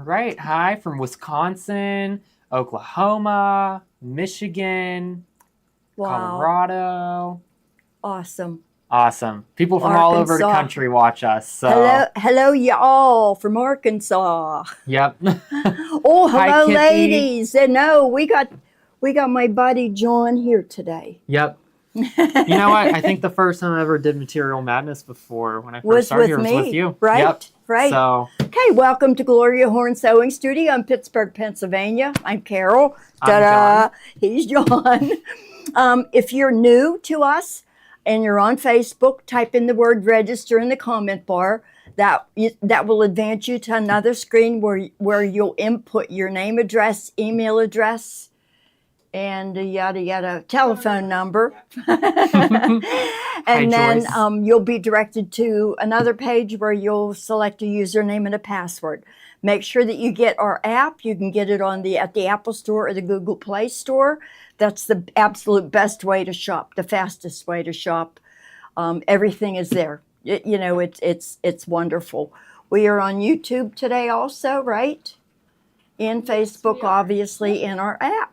All right. Hi from Wisconsin, Oklahoma, Michigan, Wow. Colorado. Awesome. Awesome. People from all over the Arkansas. country watch us. So, Hello, y'all from Arkansas. yep. Oh, Hi, hello, Kippy. ladies. And no, we got my buddy John here today. Yep. You know what? I think the first time I ever did Material Madness before when I first Was started with here was me, with you. right? Yep. Right. So, Okay, welcome to Gloria Horn Sewing Studio in Pittsburgh, Pennsylvania. I'm Carol. I'm John. He's John. If you're new to us and you're on Facebook, type in the word register in the comment bar. That will advance you to another screen where you'll input your name, address, email address, and yada yada telephone number. And then you'll be directed to another page where you'll select a username and a password. Make sure that you get our app. You can get it at the Apple Store or the Google Play Store. That's the absolute best way to shop, the fastest way to shop. Everything is there. It's wonderful. We are on YouTube today also, right? And Facebook, obviously, in our app.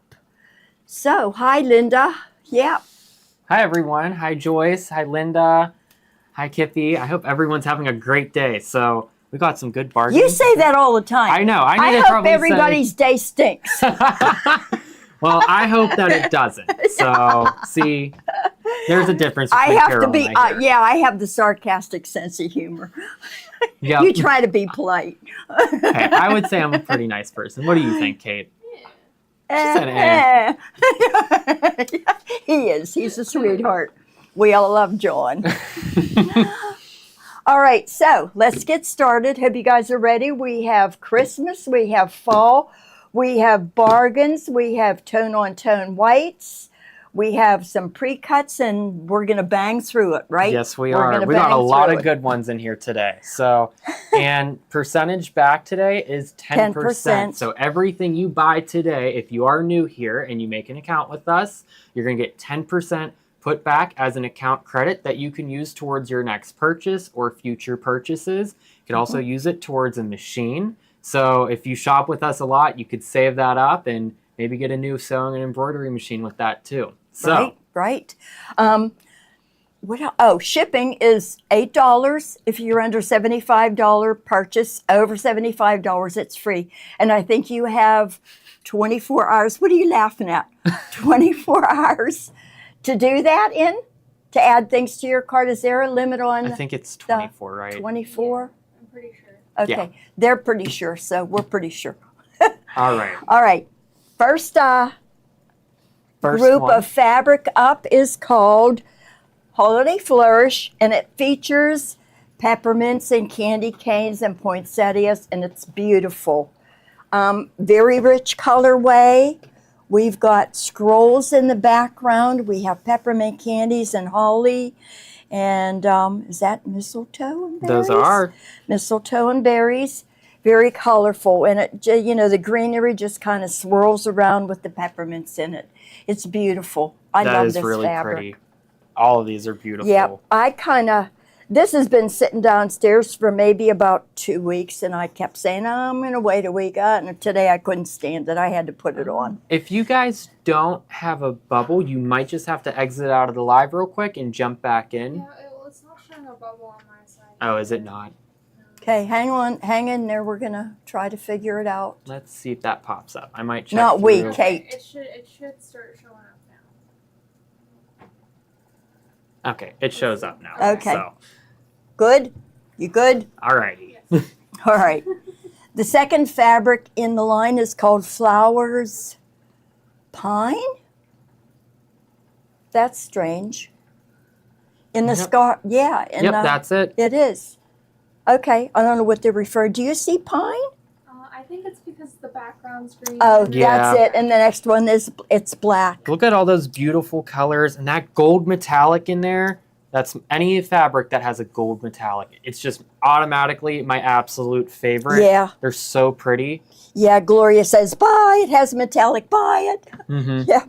So, hi, Linda. Yeah. Hi, everyone. Hi, Joyce. Hi, Linda. Hi, Kippy. I hope everyone's having a great day. So, we got some good bargains. You say that all the time. I know. I hope everybody's day stinks. Well, I hope that it doesn't. So, see, there's a difference between Carol and I here. Yeah, I have the sarcastic sense of humor. Yep. You try to be polite. Hey, I would say I'm a pretty nice person. What do you think, Kate? She said, He is. He's a sweetheart. We all love John. All right, so let's get started. Hope you guys are ready. We have Christmas. We have fall. We have bargains. We have tone-on-tone whites. We have some pre-cuts, and we're going to bang through it, right? Yes, we are. We got a lot of good ones in here today. So, and percentage back today is 10%. So everything you buy today, if you are new here and you make an account with us, you're going to get 10% put back as an account credit that you can use towards your next purchase or future purchases. You can also use it towards a machine. So if you shop with us a lot, you could save that up and maybe get a new sewing and embroidery machine with that too. So, right. What else? Oh, shipping is $8 if you're under $75 purchase. Over $75, it's free. And I think you have 24 hours. What are you laughing at? 24 hours to do that to add things to your cart. Is there a limit on? I think it's 24, right? 24? Yeah, I'm pretty sure. Okay, yeah. They're pretty sure, so we're pretty sure. All right. All right. First group of fabric up is called Holiday Flourish, and it features peppermints and candy canes and poinsettias, and it's beautiful. Very rich colorway. We've got scrolls in the background. We have peppermint candies and holly. And is that mistletoe and berries? Those are. Mistletoe and berries. Very colorful. And it, the greenery just kind of swirls around with the peppermints in it. It's beautiful. I love this fabric. That is really pretty. All of these are beautiful. Yeah, this has been sitting downstairs for maybe about 2 weeks, and I kept saying, I'm going to wait a week. And today I couldn't stand it. I had to put it on. If you guys don't have a bubble, you might just have to exit out of the live real quick and jump back in. Yeah, it's not showing a bubble on my side. Oh, is it not? Okay, hang in there. We're going to try to figure it out. Let's see if that pops up. I might check. Not we, Kate. It should start showing up now. Okay, it shows up now. Okay. So. Good? You good? All righty. Yes. All right. The second fabric in the line is called Flowers Pine. That's strange. In the scar, yeah. That's it. It is. Okay, I don't know what they're referring. Do you see pine? I think it's because the background's green. Oh, yeah. That's it. And the next one it's black. Look at all those beautiful colors and that gold metallic in there. That's any fabric that has a gold metallic. It's just automatically my absolute favorite. Yeah. They're so pretty. Yeah, Gloria says, buy it, has metallic, buy it. Mm-hmm. Yeah.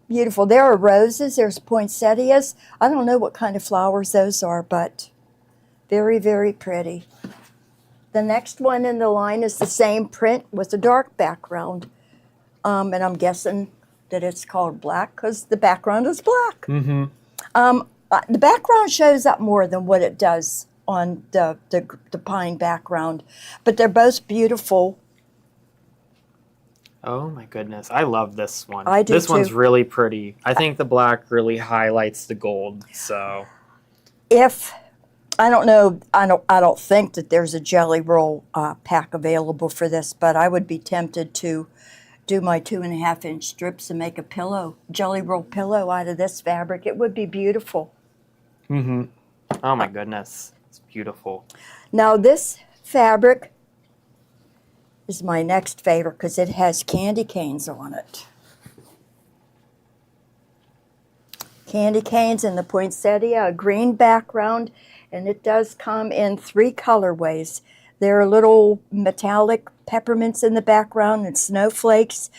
Beautiful. There are roses, there's poinsettias. I don't know what kind of flowers those are, but very, very pretty. The next one in the line is the same print with a dark background. And I'm guessing that it's called black because the background is black. Mm-hmm. The background shows up more than what it does on the pine background, but they're both beautiful. Oh my goodness, I love this one. I do This one's too. really pretty. I think the black really highlights the gold. So If I don't know, I don't think that there's a jelly roll pack available for this, but I would be tempted to do my 2.5-inch strips and make a pillow, jelly roll pillow out of this fabric. It would be beautiful. mm-hmm. Oh my goodness, it's beautiful. Now this fabric is my next favorite because it has candy canes on it. Candy canes in the poinsettia, a green background, and it does come in 3 colorways. There are little metallic peppermints in the background and snowflakes.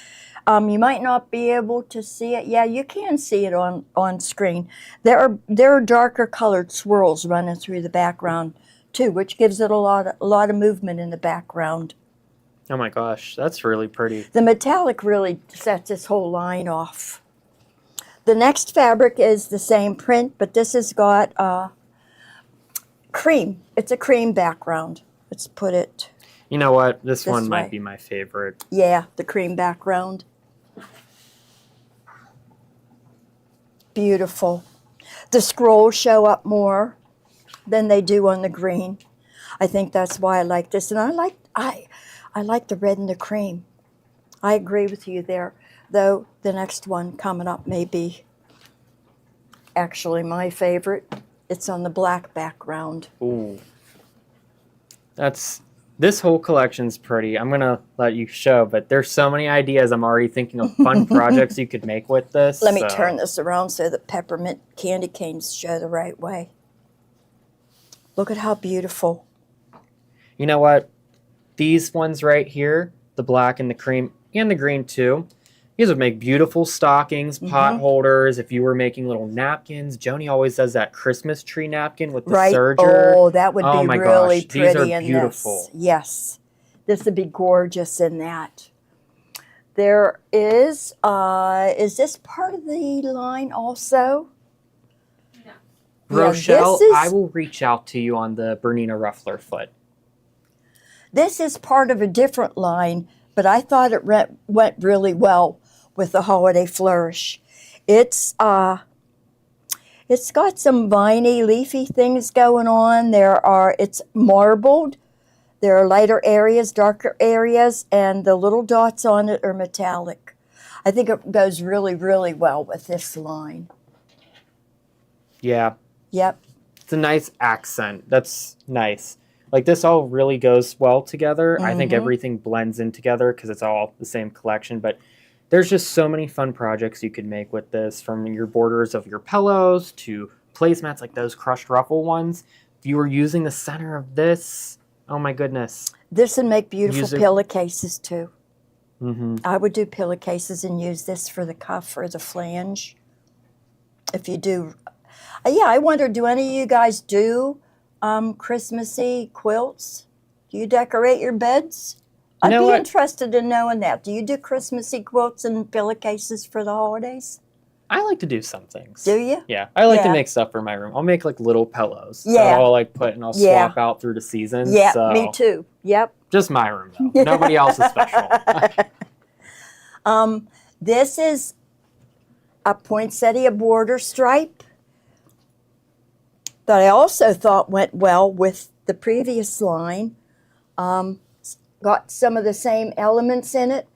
You might not be able to see it. Yeah, you can see it on screen. There are darker colored swirls running through the background too, which gives it a lot of movement in the background. Oh my gosh, that's really pretty. The metallic really sets this whole line off. The next fabric is the same print, but this has got cream. It's a cream background. Let's put it. You know what? This one way. might be my favorite. Yeah, the cream background. Beautiful. The scrolls show up more than they do on the green. I think that's why I like this, and I like the red and the cream. I agree with you there, though the next one coming up may be actually my favorite. It's on the black background. Ooh. This whole collection's pretty. I'm gonna let you show, but there's so many ideas. I'm already thinking of fun projects you could make with this. Let me turn this around so the peppermint candy canes show the right way. Look at how beautiful. You know what? These ones right here, the black and the cream and the green too, these would make beautiful stockings, pot holders. If you were making little napkins, Joni always does that Christmas tree napkin with the serger. Oh, that would be my really gosh, pretty these are in beautiful. this. Yes, this would be gorgeous in that. There is this part of the line also? No. Rochelle, this is- I will reach out to you on the Bernina Ruffler foot. This is part of a different line, but I thought it went really well with the holiday flourish. It's got some viney, leafy things going on. It's marbled. There are lighter areas, darker areas, and the little dots on it are metallic. I think it goes really, really well with this line. Yeah, Yep. it's a nice accent. That's nice. Like this all really goes well together. I think everything blends in together because it's all the same collection, but there's just so many fun projects you could make with this, from your borders of your pillows to placemats like those crushed ruffle ones. If you were using the center of this, oh my goodness. This would make beautiful Use it- pillowcases too. Mm-hmm. I would do pillowcases and use this for the cuff or the flange. If you do, yeah, I wonder, do any of you guys do Christmassy quilts? Do you decorate your beds? I'd know be what? interested in knowing that. Do you do Christmassy quilts and pillowcases for the holidays? I like to do some things. Do you? Yeah, I like to Yeah. make stuff for my room. I'll make like little pillows Yeah. that I'll like put and I'll Yeah. swap out through the seasons. Yeah, so. me too. Yep. Just my room though. Nobody else is special. This is a poinsettia border stripe that I also thought went well with the previous line. Got some of the same elements in it,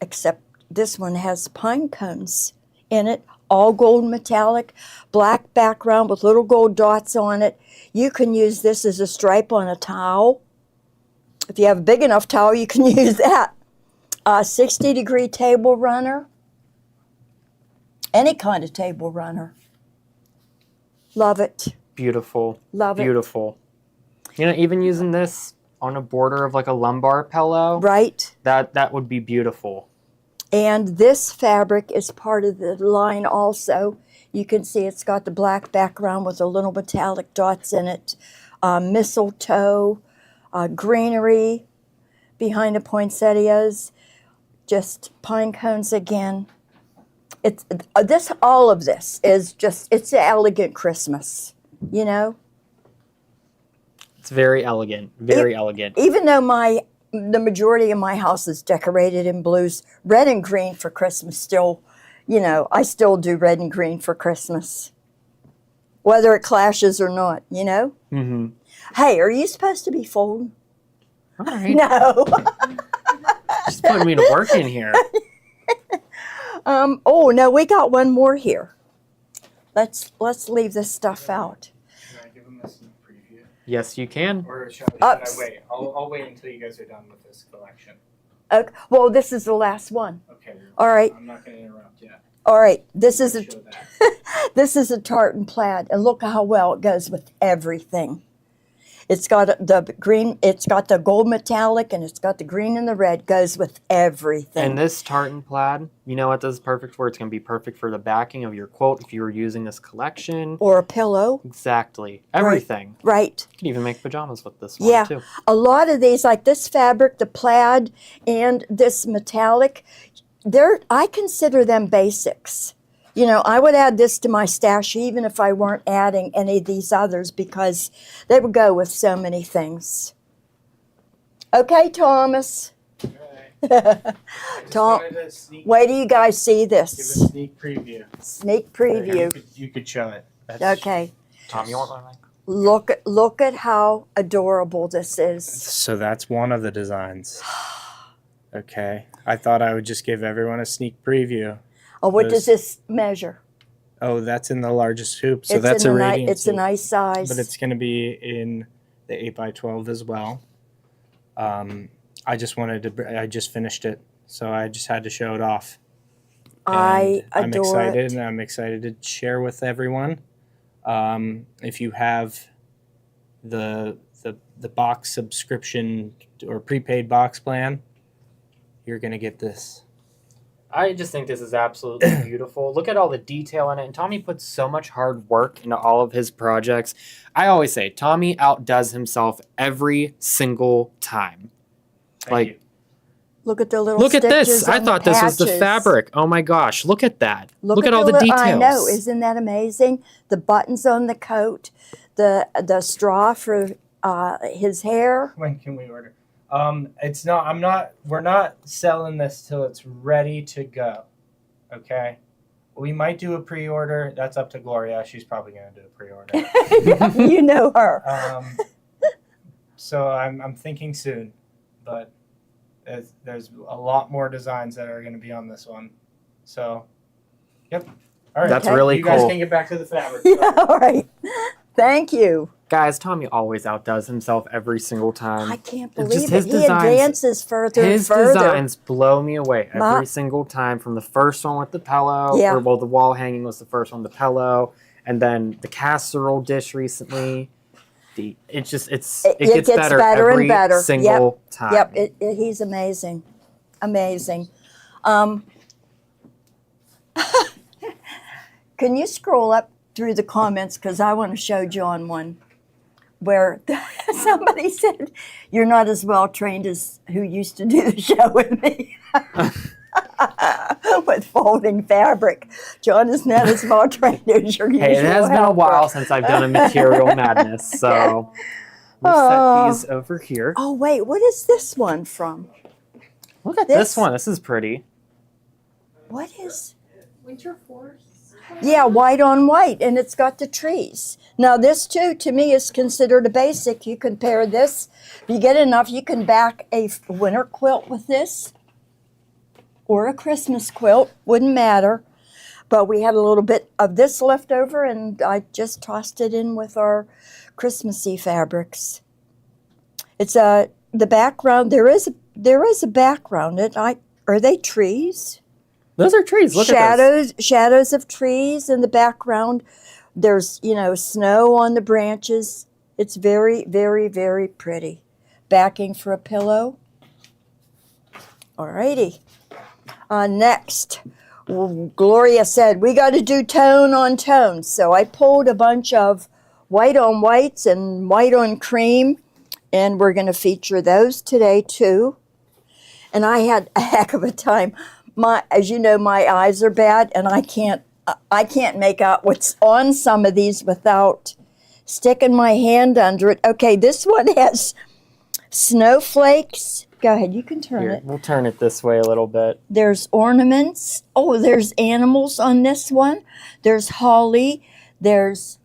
except this one has pine cones in it, all gold metallic, black background with little gold dots on it. You can use this as a stripe on a towel. If you have a big enough towel, you can use that. 60-degree table runner. Any kind of table runner. Love it. Beautiful. Love it. Beautiful. You know, even using this on a border of like a lumbar pillow, Right? that would be beautiful. And this fabric is part of the line also. You can see it's got the black background with the little metallic dots in it. Mistletoe, greenery behind the poinsettias, just pine cones again. It's all of this is just, it's an elegant Christmas, you know? It's very elegant, very elegant. Even though the majority of my house is decorated in blues, red and green for Christmas still, you know, I still do red and green for Christmas. Whether it clashes or not, you know? Mm-hmm. Hey, are you supposed to be folding? All right. No. Just putting me to work in here. Oh, no, we got one more here. Let's leave this stuff out. Can I give them a sneak preview? Yes, you can. Or should I wait? I'll wait until you guys are done with this collection. Okay, well, this is the last one. Okay. All right. I'm not going to interrupt yet. All right, this is Show that. this is a tartan plaid, and look how well it goes with everything. It's got the green, it's got the gold metallic, and it's got the green and the red. Goes with everything. And this tartan plaid, you know what this is perfect for? It's going to be perfect for the backing of your quilt if you were using this collection. Or a pillow. Exactly. Everything. Right. You can even make pajamas with this one, Yeah. too. A lot of these, like this fabric, the plaid, and this metallic, I consider them basics. You know, I would add this to my stash even if I weren't adding any of these others because they would go with so many things. Okay, Thomas. Alright. Tom, wait till you guys see Give a this. sneak preview. Sneak preview. You could show it. That's Okay. Tom, you want one? Mike? Look at how adorable this is. So that's one of the designs. Okay. I thought I would just give everyone a sneak preview. Oh, what does this measure? Oh, that's in the largest hoop. So It's that's in a a radiant It's a hoop. nice size. But it's going to be in the 8x12 as well. I just finished it, so I just had to show it off. I I'm adore excited, it. and I'm excited to share with everyone. If you have the box subscription or prepaid box plan, you're going to get this. I just think this is absolutely beautiful. Look at all the detail in it. And Tommy puts so much hard work into all of his projects. I always say Tommy outdoes himself every single time. Thank you. Look at the little Look at stitches this. I on thought the this was the patches. fabric. Oh my gosh. Look at that. Look at all the li- details. I know. Isn't that amazing? The buttons on the coat, the straw for his hair. When can we order? We're not selling this till it's ready to go. Okay? We might do a pre-order. That's up to Gloria. She's probably going to do a pre-order. You know her. So I'm thinking soon, but there's a lot more designs that are going to be on this one. So, yep. All right. That's Okay. really You guys cool. can get back to the fabric. Yeah, all right. Thank you. Guys, Tommy always outdoes himself every single time. I can't It's believe just it. his He designs- advances further and His further. designs blow me away every Ma- single time. From the first one with the pillow, Yeah. or the wall hanging was the first one, the pillow, and then the casserole dish recently. It gets gets better better and every better. single time. Yep, he's amazing. Amazing. Can you scroll up through the comments because I want to show John one where somebody said, "You're not as well trained as who used to do the show with me." With folding fabric. John is not as well trained as your usual Hey, it has been a helper. while since I've done a material madness, so we'll Oh. set these over here. Oh, wait, what is this one from? Look at this- this one. This is pretty. What is... Winter Force. Yeah, white on white, and it's got the trees. Now, this, too, to me, is considered a basic. You can pair this. If you get enough, you can back a winter quilt with this or a Christmas quilt. Wouldn't matter. But we had a little bit of this left over, and I just tossed it in with our Christmassy fabrics. It's the background. There is a background. Are they trees? Those are trees. Look at this. Shadows of trees in the background. There's, snow on the branches. It's very, very, very pretty. Backing for a pillow. Alrighty. Next, Gloria said, we got to do tone on tone. So I pulled a bunch of white on whites and white on cream And we're going to feature those today too. And I had a heck of a time. As you know, my eyes are bad, and I can't make out what's on some of these without sticking my hand under it. Okay, this one has snowflakes. Go ahead, you can turn it. We'll turn it this way a little bit. There's ornaments. Oh, there's animals on this one. There's holly. There's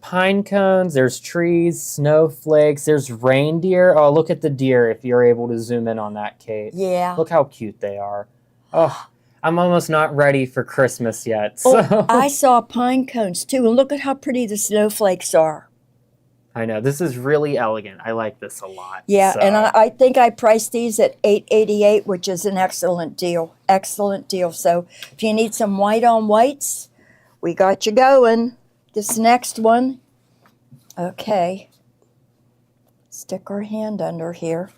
pine cones, there's trees, snowflakes, there's reindeer. Oh, look at the deer if you're able to zoom in on that, Kate. Yeah. Look how cute they are. Oh, I'm almost not ready for Christmas yet. So. Oh, I saw pine cones too, and look at how pretty the snowflakes are. I know, this is really elegant. I like this a lot. Yeah, so. and I think I priced these at $8.88, which is an excellent deal. Excellent deal. So if you need some white on whites, we got you going. This next one, okay, stick our hand under here.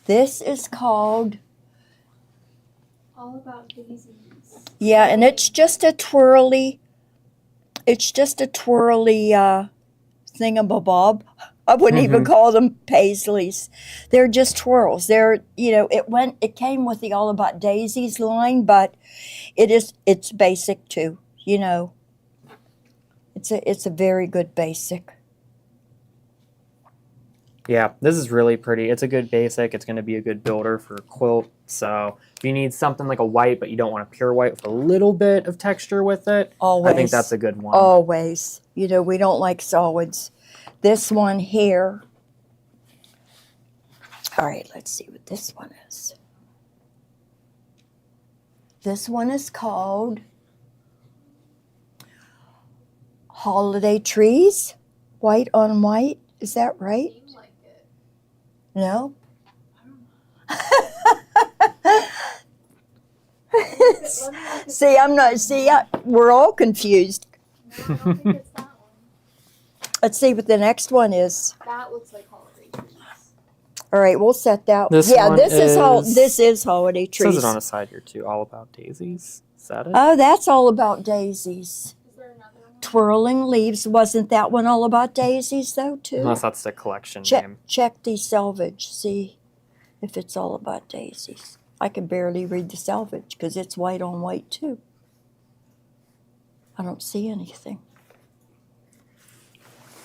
This is called, All About Daisies. yeah, and it's just a twirly thingamabob. I wouldn't even call them paisleys. They're just twirls. They're, it came with the All About Daisies line, but it's basic too, It's a very good basic. Yeah, this is really pretty. It's a good basic. It's going to be a good builder for a quilt. So if you need something like a white, but you don't want a pure white with a little bit of texture with it, Always. I think that's a good one. Always. We don't like solids. This one here. All right, let's see what this one is. This one is called Holiday Trees, white on white. Is that right? Seems like it. No? We're all confused. No, I don't think it's that one. Let's see what the next one is. That looks like holiday trees. All right, we'll set that. This yeah, one this is Holiday It Trees. says it on the side here too. All About Daisies. Is that it? Oh, that's All About Daisies. Is there another one? Twirling Leaves. Wasn't that one All About Daisies though too? Unless that's the collection Check name. the selvage. See if it's All About Daisies. I can barely read the selvage because it's white on white too. I don't see anything.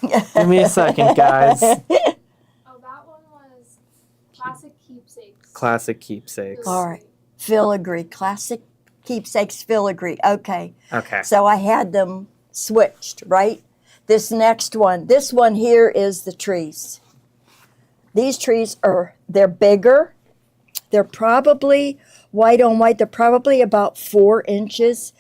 Give me a second, guys. Oh, that one was Classic Keepsakes. Classic Keepsakes. All right. Filigree. Classic Keepsakes Filigree. Okay. Okay. So I had them switched, right? This next one. This one here is the trees. These trees they're bigger. They're probably white on white. They're probably about 4 inches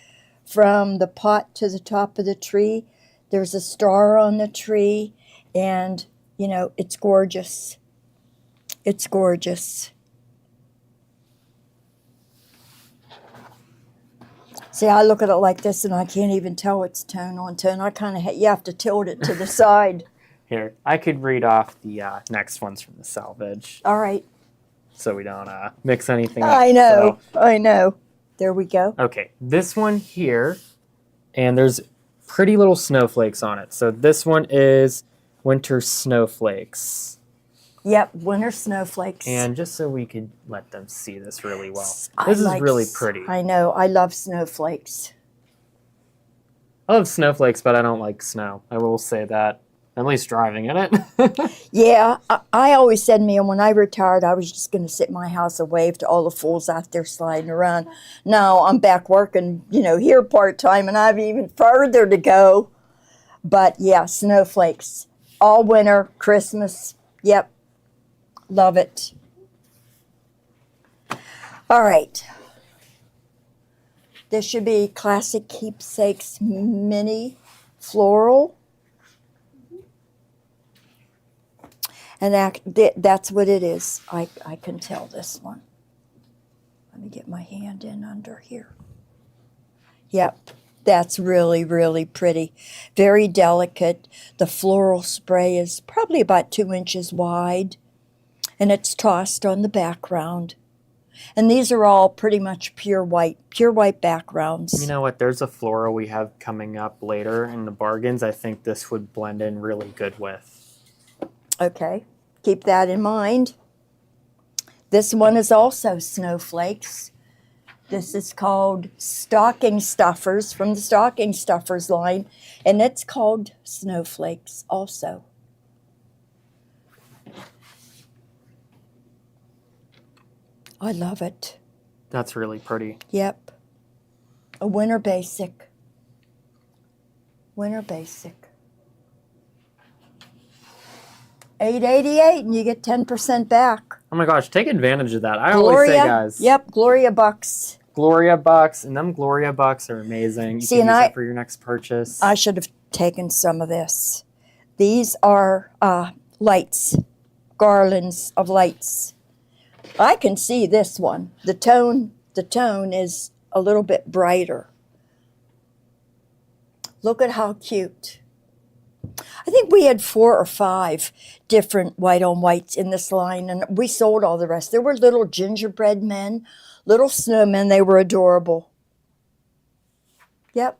from the pot to the top of the tree. There's a star on the tree, and, it's gorgeous. It's gorgeous. See, I look at it like this, and I can't even tell it's tone on tone. I kind of you have to tilt it to the side. Here, I could read off the next ones from the salvage, All right. so we don't mix anything up. I know. There we go. Okay, this one here, and there's pretty little snowflakes on it. So this one is Winter Snowflakes. Yep, winter snowflakes. And just so we could let them see this really well. I This is like really pretty. I know. I love snowflakes. I love snowflakes, but I don't like snow. I will say that. At least driving in it. Yeah, I always said, man, when I retired, I was just going to sit in my house and wave to all the fools out there sliding around. Now I'm back working, here part-time, and I have even further to go. But yeah, snowflakes. All winter, Christmas. Yep. Love it. All right. This should be Classic Keepsakes Mini Floral. And that's what it is. I can tell this one. Let me get my hand in under here. Yep, that's really, really pretty. Very delicate. The floral spray is probably about 2 inches wide. And it's tossed on the background. And these are all pretty much pure white backgrounds. You know what? There's a floral we have coming up later in the bargains. I think this would blend in really good with. Okay, keep that in mind. This one is also snowflakes. This is called Stocking Stuffers from the Stocking Stuffers line, and it's called Snowflakes also. I love it. That's really pretty. Yep. A winter basic. Winter basic. $8.88 and you get 10% back. Oh my gosh, take advantage of that. I always say, guys. Yep, Gloria bucks. Gloria bucks, and them Gloria bucks are amazing. You can use that for your next purchase. I should have taken some of this. These are lights, garlands of lights. I can see this one. The tone is a little bit brighter. Look at how cute. I think we had 4 or 5 different white on whites in this line, and we sold all the rest. There were little gingerbread men, little snowmen. They were adorable. Yep.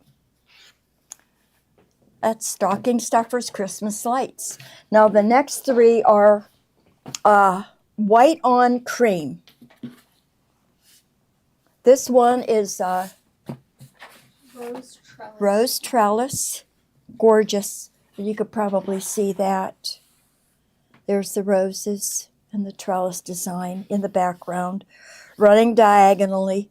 That's Stocking Stuffers Christmas lights. Now the next 3 are white on cream. This one is Rose trellis. rose trellis. Gorgeous. You could probably see that. There's the roses and the trellis design in the background, running diagonally.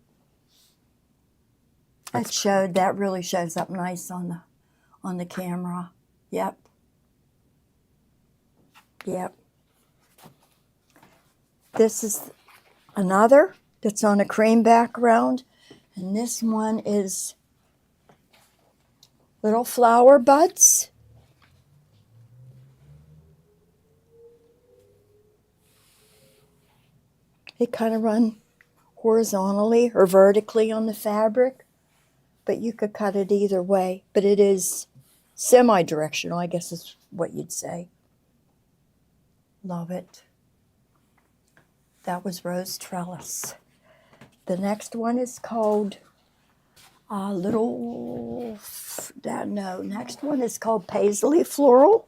That really shows up nice on the camera. Yep. Yep. This is another that's on a cream background, and this one is little flower buds. They kind of run horizontally or vertically on the fabric, but you could cut it either way. But it is semi-directional, I guess is what you'd say. Love it. That was rose trellis. The next one is called next one is called Paisley Floral.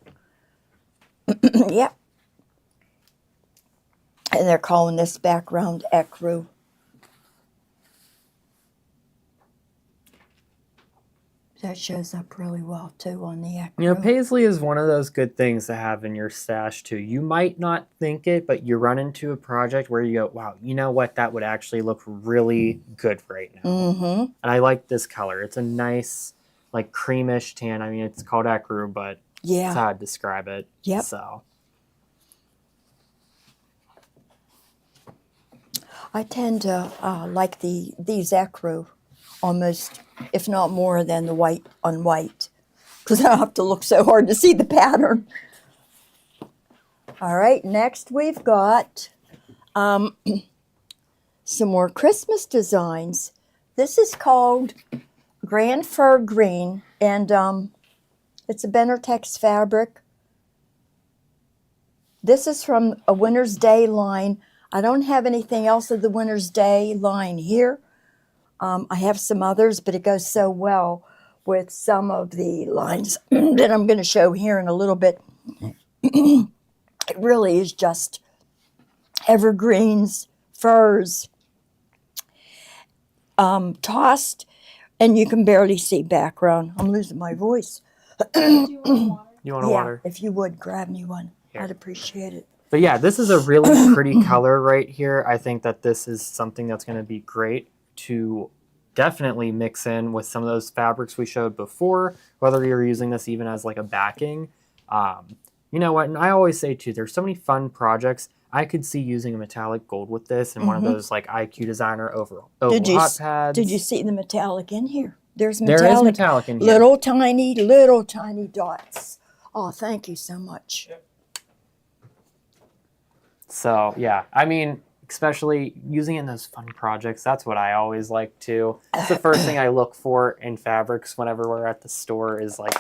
Yep. And they're calling this background ecru. That shows up really well too on the ecru. You know, paisley is one of those good things to have in your stash too. You might not think it, but you run into a project where you go, wow, you know what? That would actually look really good right now. Mm-hmm. And I like this color. It's a nice, like creamish tan. I mean, it's called ecru, but that's how I'd describe it. Yep. So. I tend to like these ecru almost, if not more than the white on white, because I don't have to look so hard to see the pattern. All right, next we've got some more Christmas designs. This is called Grand Fir Green, and it's a Benartex fabric. This is from a Winter's Day line. I don't have anything else of the Winter's Day line here. I have some others, but it goes so well with some of the lines that I'm going to show here in a little bit. It really is just evergreens, firs, tossed, and you can barely see background. I'm losing my voice. Do you want water? You want a water? If you would, grab me one. Here. I'd appreciate it. But yeah, this is a really pretty color right here. I think that this is something that's going to be great to definitely mix in with some of those fabrics we showed before, whether you're using this even as like a backing. You know what? And I always say too, there's so many fun projects. I could see using a metallic gold with this and one of those like IQ designer oval hot pads. Did you see the metallic in here? There is metallic in here. Little tiny dots. Oh, thank you so much. So yeah, I mean, especially using it in those fun projects, that's what I always like to. It's the first thing I look for in fabrics whenever we're at the store is like,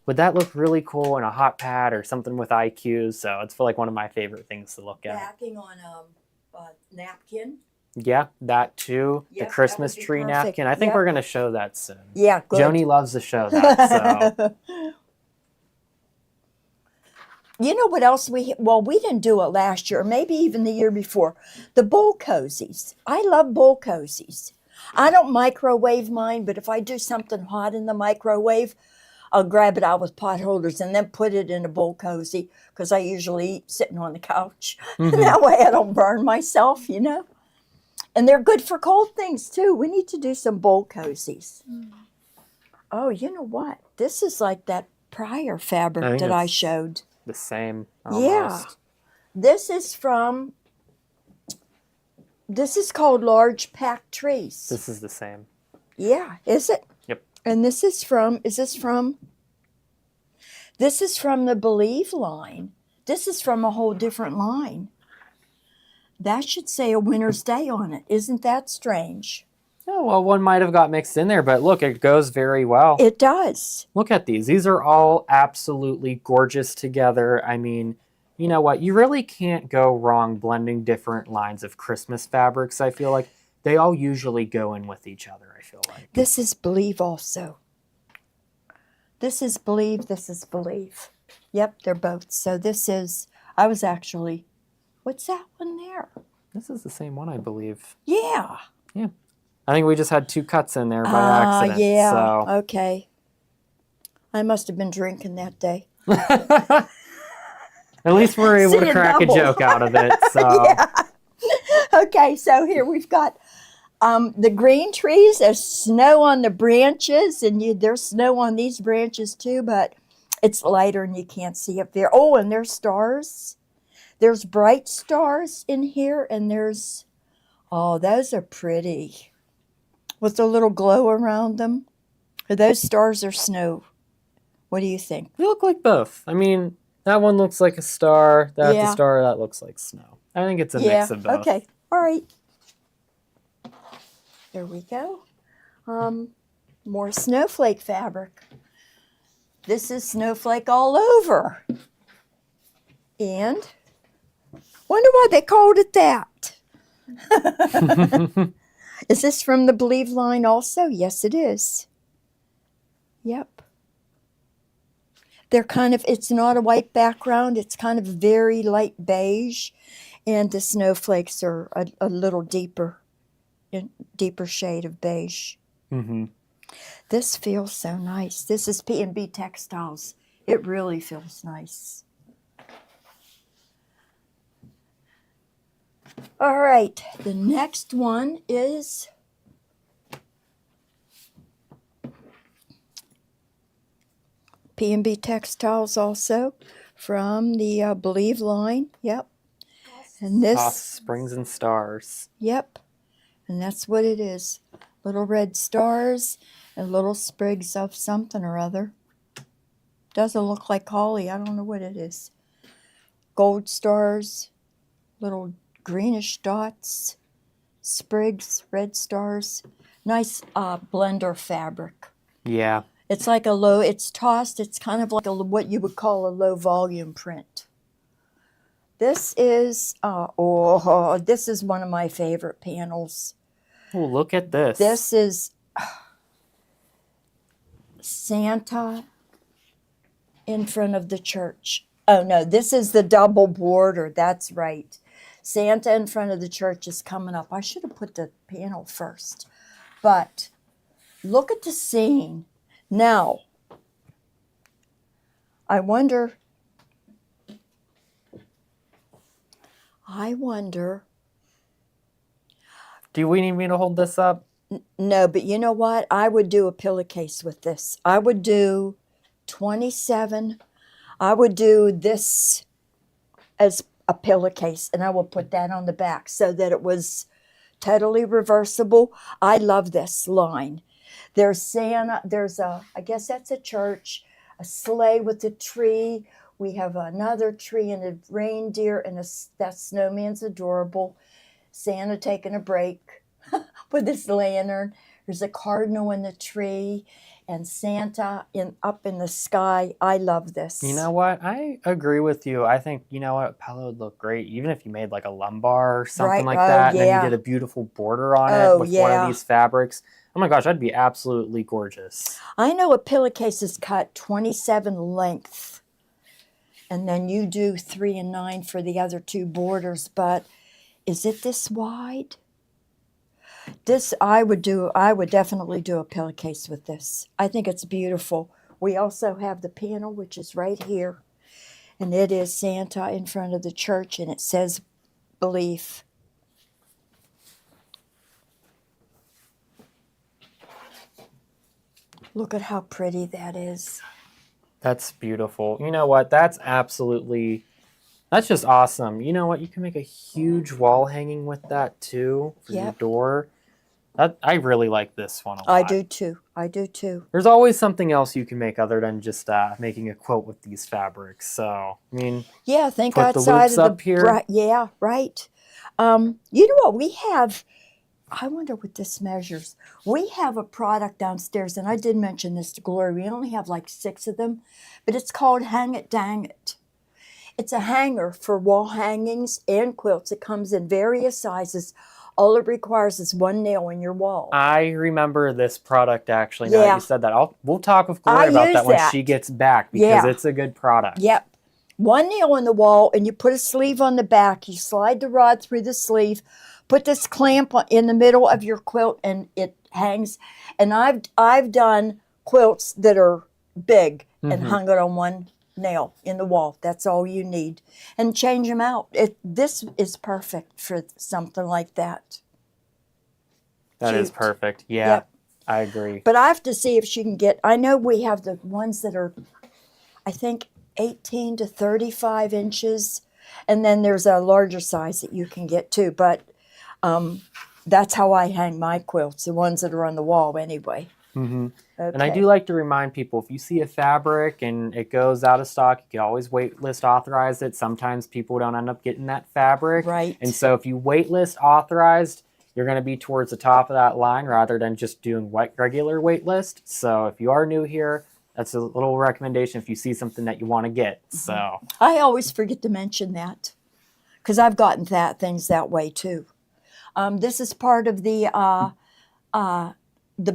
would that look really cool in a hot pad or something with IQ? So it's like one of my favorite things to look at. Backing on a napkin. Yeah, that too. Yep, the Christmas that would be tree perfect. napkin. I think Yep. we're going to show that soon. Yeah, good. Joni loves to show that. So You know what else we didn't do it last year, maybe even the year before. The bowl cozies. I love bowl cozies. I don't microwave mine, but if I do something hot in the microwave, I'll grab it out with pot holders and then put it in a bowl cozy because I usually eat sitting on the couch. Mm-hmm. And that way I don't burn myself, you know. And they're good for cold things too. We need to do some bowl cozies. Oh, you know what? This is like that prior fabric that I showed. The same. Almost. Yeah. This is called large packed trees. This is the same. Yeah, is it? Yep. And this is from the Believe line. This is from a whole different line. That should say a winter's day on it. Isn't that strange? Oh, well, one might have got mixed in there, but look, it goes very well. It does. Look at these. These are all absolutely gorgeous together. I mean, you know what? You really can't go wrong blending different lines of Christmas fabrics, I feel like. They all usually go in with each other, I feel like. This is Believe also. This is Believe, this is Believe. Yep, they're both. So this is, what's that one there? This is the same one, I believe. Yeah. Yeah. I think we just had two cuts in there by accident. Yeah. So. Okay. I must have been drinking that day. At least we're able to crack a joke out of it. So. Yeah. Okay, so here we've got the green trees. There's snow on the branches, and there's snow on these branches too, but it's lighter and you can't see up there. Oh, and there's stars. There's bright stars in here, and those are pretty. With a little glow around them. Are those stars or snow? What do you think? They look like both. I mean, that one looks like a star. That's a star. That looks like snow. I think it's a mix of both. Okay. All right. There we go. More snowflake fabric. This is snowflake all over. And wonder why they called it that. Is this from the Believe line also? Yes, it is. Yep. They're it's not a white background. It's kind of very light beige. And the snowflakes are a little deeper shade of beige. Mm-hmm. This feels so nice. This is P&B Textiles. It really feels nice. All right, the next one is P&B Textiles also from the Believe line. Yep. And this Springs and Stars. Yep. And that's what it is. Little red stars and little sprigs of something or other. Doesn't look like holly. I don't know what it is. Gold stars, little greenish dots, sprigs, red stars. Nice blender fabric. Yeah. It's like it's tossed. It's kind of like what you would call a low volume print. This is, this is one of my favorite panels. Oh, look at this. This is Santa in front of the church. Oh, no, this is the double border. That's right. Santa in front of the church is coming up. I should have put the panel first. But look at the scene. Now, I wonder. Do we need me to hold this up? No, but you know what? I would do a pillowcase with this. I would do 27. I would do this as a pillowcase, and I will put that on the back so that it was totally reversible. I love this line. There's Santa. I guess that's a church, a sleigh with a tree. We have another tree and a reindeer, and that snowman's adorable. Santa taking a break with his lantern. There's a cardinal in the tree, and Santa up in the sky. I love this. You know what? I agree with you. I think, you know what? Pillow would look great, even if you made like a lumbar or something like that, and then you did a beautiful border on it with one of these fabrics. Oh my gosh, that'd be absolutely gorgeous. I know a pillowcase is cut 27 length. And then you do 3 and 9 for the other 2 borders. But is it this wide? This I would definitely do a pillowcase with this. I think it's beautiful. We also have the panel, which is right here. And it is Santa in front of the church, and it says belief. Look at how pretty that is. That's beautiful. You know what? That's just awesome. You know what? You can make a huge wall hanging with that too for your door. I really like this one a lot. I do too. I do too. There's always something else you can make other than just making a quilt with these fabrics. So, I mean, yeah, think put outside the loops of up here. Yeah, right. You know what? We have, I wonder what this measures. We have a product downstairs, and I did mention this to Gloria. We only have like 6 of them, but it's called Hang It Dang It. It's a hanger for wall hangings and quilts. It comes in various sizes. All it requires is 1 nail in your wall. I remember this product actually. Now that you said that, we'll talk with Gloria about that when she gets back because it's a good product. Yep. 1 nail in the wall, and you put a sleeve on the back. You slide the rod through the sleeve, put this clamp in the middle of your quilt, and it hangs. And I've done quilts that are big and hung it on 1 nail in the wall. That's all you need. And change them out. This is perfect for something like that. That is perfect. Yeah, yep. I agree. But I have to see if she can get, I know we have the ones that are, I think, 18 to 35 inches. And then there's a larger size that you can get too. But that's how I hang my quilts, the ones that are on the wall anyway. Mm-hmm. Okay. And I do like to remind people, if you see a fabric and it goes out of stock, you can always waitlist authorize it. Sometimes people don't end up getting that fabric. Right. And so if you waitlist authorized, you're going to be towards the top of that line rather than just doing regular waitlist. So if you are new here, that's a little recommendation if you see something that you want to get. So I always forget to mention that because I've gotten things that way too. This is part of the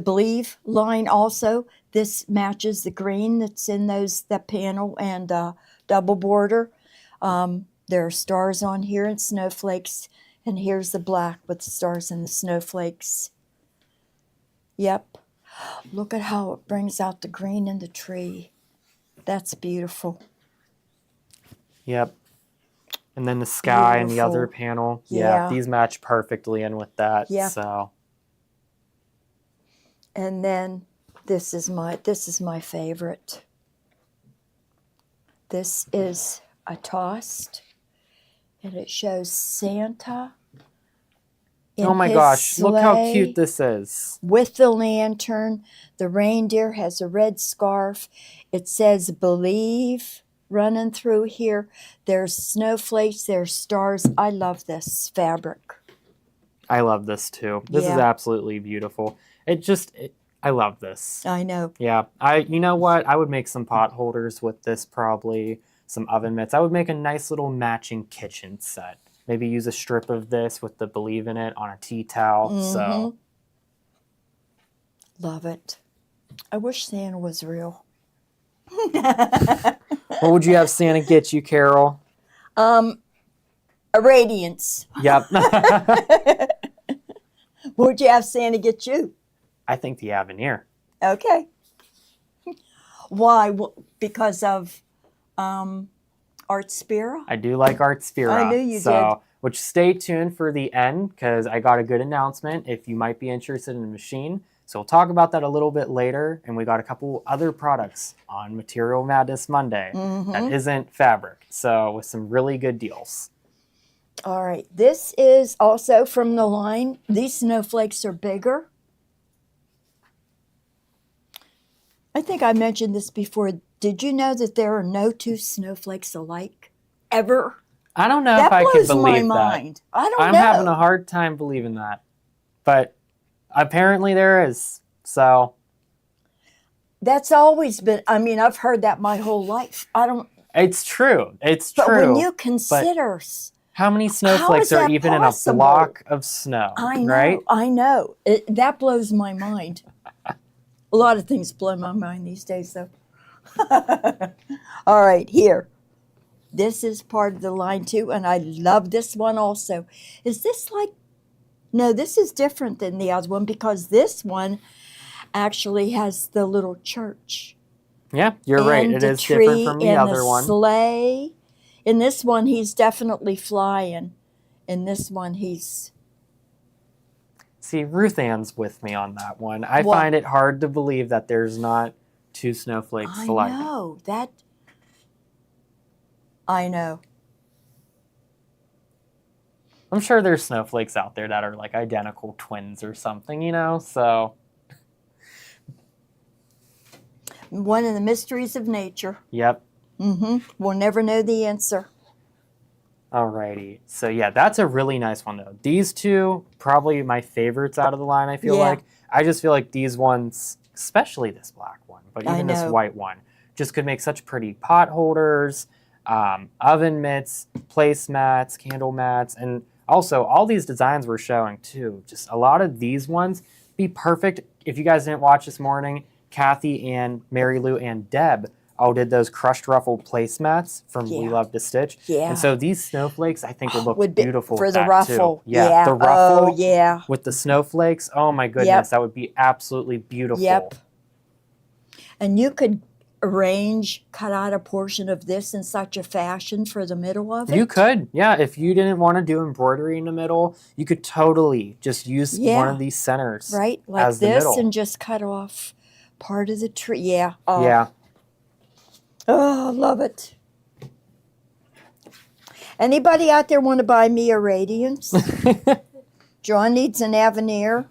Believe line also. This matches the green that's in that panel and double border. There are stars on here and snowflakes, and here's the black with the stars and the snowflakes. Yep. Look at how it brings out the green in the tree. That's beautiful. Yep. And then the sky and the other panel. Yeah, these match perfectly in with that. Yeah. So. And then this is my favorite. This is a tossed, and it shows Santa in oh my his gosh, look how sleigh cute this is. with the lantern. The reindeer has a red scarf. It says Believe running through here. There's snowflakes, there's stars. I love this fabric. I love this too. This is absolutely beautiful. I love this. I know. Yeah. You know what? I would make some pot holders with this probably, some oven mitts. I would make a nice little matching kitchen set. Maybe use a strip of this with the Believe in it on a tea towel. So. Love it. I wish Santa was real. What would you have Santa get you, Carol? A radiance. Yep. What would you have Santa get you? I think the Avenir. Okay. Why? Because of Art Spira? I do like Art Spira. I knew you did. Which stay tuned for the end because I got a good announcement if you might be interested in the machine. So we'll talk about that a little bit later. And we got a couple other products on Material Madness Monday that isn't fabric. So with some really good deals. All right. This is also from the line. These snowflakes are bigger. I think I mentioned this before. Did you know that there are no 2 snowflakes alike ever? I don't know if I can believe that. That blows my mind. I don't know. I'm having a hard time believing that. But apparently there is. So. That's always been, I've heard that my whole life. It's true. It's but true. But when you consider. How many snowflakes are even possible? in a block of snow? I know. Right? I know. That blows my mind. A lot of things blow my mind these days, though. All right, here. This is part of the line too, and I love this one also. Is this like, no, this is different than the other one because this one actually has the little church. Yeah, you're right. And It the is different tree from the and other the one. sleigh. In this one, he's definitely flying. In this one, he's... See, Ruth Ann's with me on that one. I What? find it hard to believe that there's not two snowflakes I alike. know, that... I know. I'm sure there's snowflakes out there that are like identical twins or something, you know? So, One of the mysteries of nature. yep. We'll never know the answer. Alrighty. So yeah, that's a really nice one though. These two, probably my favorites out of the line, I feel Yeah. like. I just feel like these ones, especially this black one, but I even this know. white one, just could make such pretty pot holders, oven mitts, placemats, candle mats, and also all these designs we're showing too. Just a lot of these ones be perfect. If you guys didn't watch this morning, Kathy and Mary Lou and Deb all did those crushed ruffle placemats from We Yeah. Love to Stitch. Yeah. And so these snowflakes, I think would look Would be beautiful for with the that ruffle. too. Yeah, the ruffle Oh, yeah. with the snowflakes. Oh my goodness, Yep. that would be absolutely beautiful. Yep. And you could cut out a portion of this in such a fashion for the middle of it. You could, yeah. If you didn't want to do embroidery in the middle, you could totally just use one Yeah. of these centers. Right? Like as the this middle. and just cut off part of the tree. Yeah. Oh. Yeah. Oh, I love it. Anybody out there want to buy me a radiance? John needs an Avenir.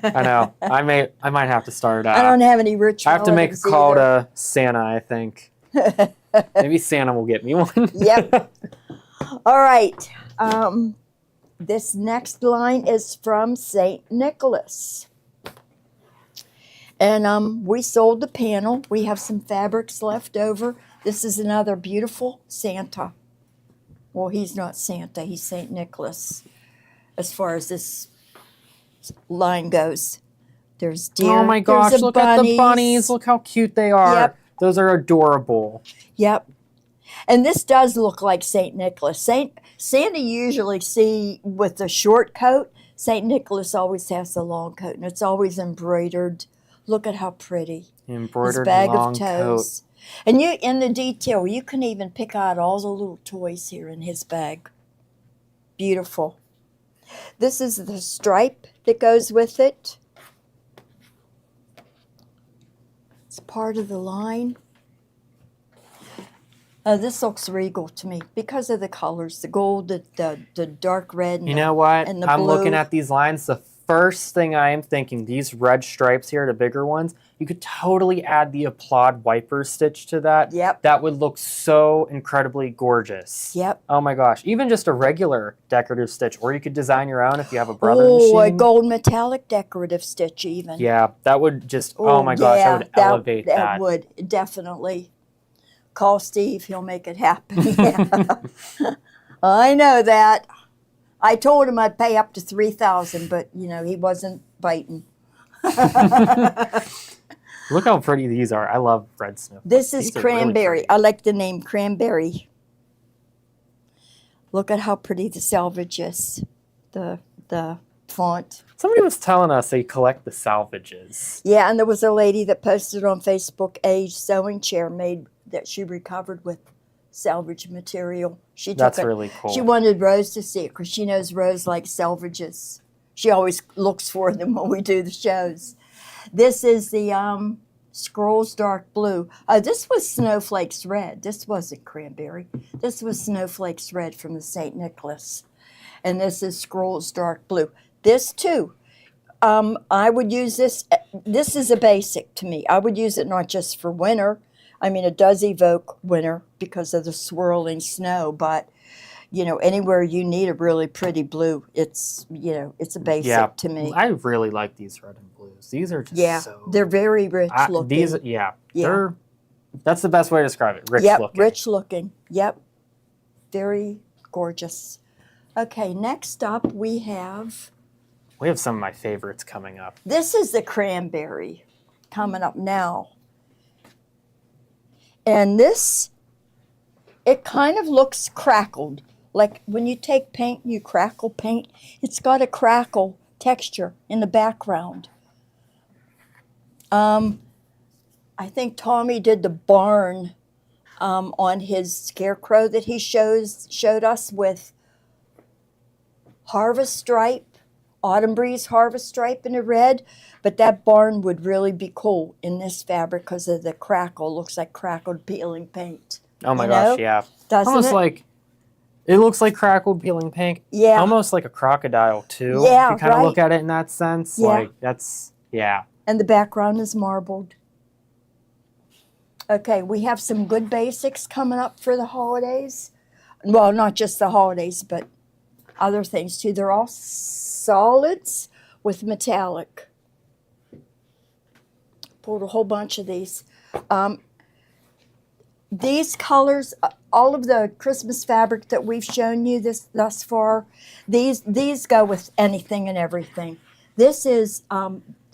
I know. I might have to start. I don't have any rich I have to make a relatives call either. to Santa, I think. Maybe Santa will get me one. Yep. All right. This next line is from St. Nicholas. And we sold the panel. We have some fabrics left over. This is another beautiful Santa. Well, he's not Santa. He's St. Nicholas as far as this line goes. There's deer. Oh my gosh, there's look at the bunnies. Look how cute they are. Yep. Those are adorable. Yep. And this does look like St. Nicholas. Santa usually see with the short coat. St. Nicholas always has the long coat, and it's always embroidered. Look at how pretty. Embroidered His bag long of coat. toes. And you, in the detail, you can even pick out all the little toys here in his bag. Beautiful. This is the stripe that goes with it. It's part of the line. This looks regal to me because of the colors, the gold, the dark red. And You know what? and the I'm looking blue. at these lines. The first thing I am thinking, these red stripes here, the bigger ones, you could totally add the applaud wiper stitch to that. Yep. That would look so incredibly gorgeous. Yep. Oh my gosh. Even just a regular decorative stitch, or you could design your own if you have a brother Oh, a machine. gold metallic decorative stitch even. Yeah, that would just, oh my gosh, yeah, that would elevate that. That would, definitely. Call Steve, he'll make it happen. Yeah. I know that. I told him I'd pay up to $3,000, but he wasn't biting. Look how pretty these are. I love red snowflakes. This is These are really cranberry. pretty. I like the name cranberry. Look at how pretty the selvage is. The font. Somebody was telling us they collect the salvages. Yeah, and there was a lady that posted on Facebook a sewing chair made that she recovered with salvage material. She took That's it. really cool. She wanted Rose to see it because she knows Rose likes salvages. She always looks for them when we do the shows. This is the Scrolls Dark Blue. This was Snowflakes Red. This wasn't cranberry. This was Snowflakes Red from the St. Nicholas. And this is Scrolls Dark Blue. This too. I would use this. This is a basic to me. I would use it not just for winter. I mean, it does evoke winter because of the swirling snow, but anywhere you need a really pretty blue, it's a basic to me. I really like these red and blues. These are just so... They're very rich looking. These, that's the best way to describe it. Rich looking. Rich looking. Yep. Very gorgeous. Okay, next up we have some of my favorites coming up. this is the cranberry coming up now. And this it kind of looks crackled. Like when you take paint, you crackle paint. It's got a crackle texture in the background. I think Tommy did the barn on his scarecrow that he showed us with harvest stripe, autumn breeze harvest stripe in the red. But that barn would really be cool in this fabric because of the crackle. Looks like crackled peeling paint. Oh my gosh, yeah. Doesn't Almost it? like, it looks like crackled peeling paint. Yeah. Almost like a crocodile too. Yeah, if you kind of right. look at it in that sense. Yeah. Like, that's, yeah. And the background is marbled. Okay, we have some good basics coming up for the holidays. Well, not just the holidays, but other things too. They're all solids with metallic. Pulled a whole bunch of these. These colors, all of the Christmas fabric that we've shown you thus far, these go with anything and everything. This is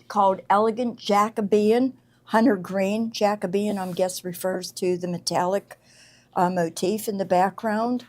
called Elegant Jacobean, Hunter Green. Jacobean, I guess, refers to the metallic motif in the background.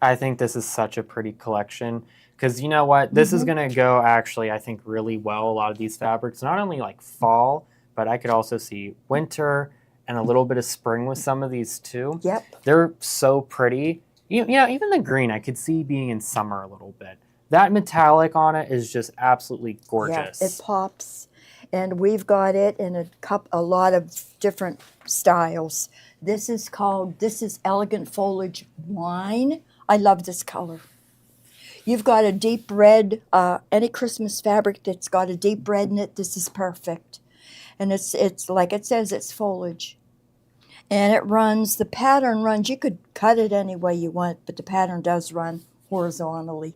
I think this is such a pretty collection because you know what? This is going to go actually, I think, really well. A lot of these fabrics, not only like fall, but I could also see winter and a little bit of spring with some of these too. Yep. They're so pretty. Yeah, even the green I could see being in summer a little bit. That metallic on it is just absolutely gorgeous. Yeah, it pops. And we've got it in a lot of different styles. This is Elegant Foliage Wine. I love this color. You've got a deep red, any Christmas fabric that's got a deep red in it, this is perfect. And it's like it says, it's foliage. And the pattern runs, you could cut it any way you want, but the pattern does run horizontally.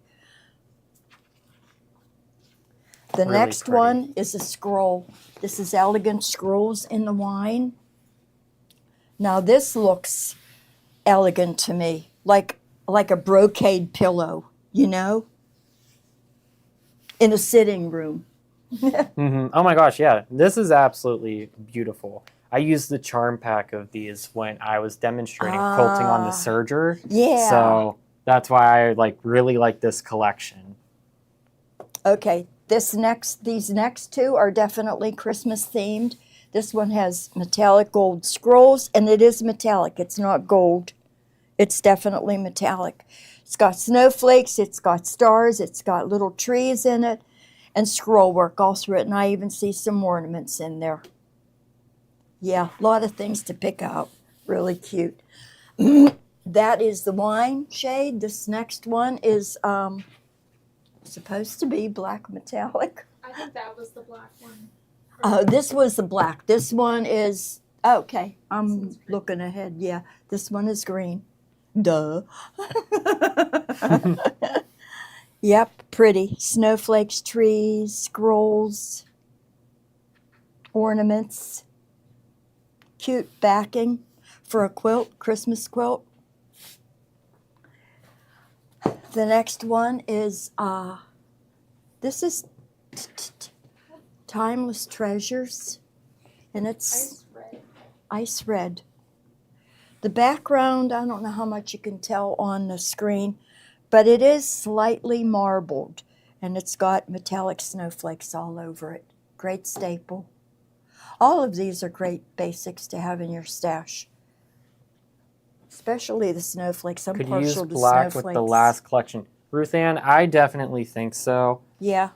The Really next pretty. one is a scroll. This is Elegant Scrolls in the Wine. Now this looks elegant to me, like a brocade pillow, you know, in a sitting room. Oh my gosh, yeah. This is absolutely beautiful. I used the charm pack of these when I was demonstrating quilting on the serger. Yeah. So that's why I really like this collection. Okay, these next two are definitely Christmas themed. This one has metallic gold scrolls, and it is metallic. It's not gold. It's definitely metallic. It's got snowflakes, it's got stars, it's got little trees in it, and scroll work all through it. And I even see some ornaments in there. Yeah, a lot of things to pick out. Really cute. That is the wine shade. This next one is supposed to be black metallic. I think that was the black one. This was the black. This one is, okay, I'm looking ahead. Yeah, this one is green. Duh. Yep, pretty. Snowflakes, trees, scrolls, ornaments. Cute backing for a quilt, Christmas quilt. The next one is, this is Timeless Treasures, and it's ice red. The background, I don't know how much you can tell on the screen, but it is slightly marbled, and it's got metallic snowflakes all over it. Great staple. All of these are great basics to have in your stash, especially the snowflakes. I'm Could you partial use to black snowflakes. with the last collection? Ruth Ann, I definitely think so. Yeah.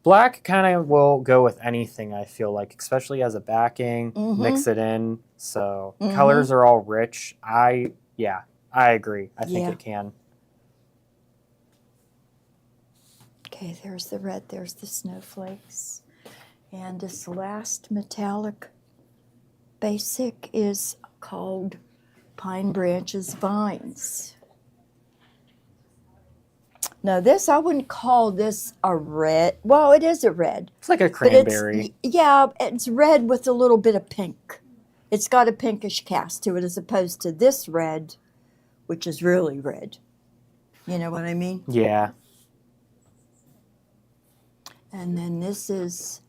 Black kind of will go with anything, I feel like, especially as a backing, mix it in. So colors are all rich. I agree. I think it can. Okay, there's the red, there's the snowflakes. And this last metallic basic is called Pine Branches Vines. Now this, I wouldn't call this a red. Well, it is a red. It's like a cranberry. It's red with a little bit of pink. It's got a pinkish cast to it as opposed to this red, which is really red. You know what I mean? Yeah. And then this is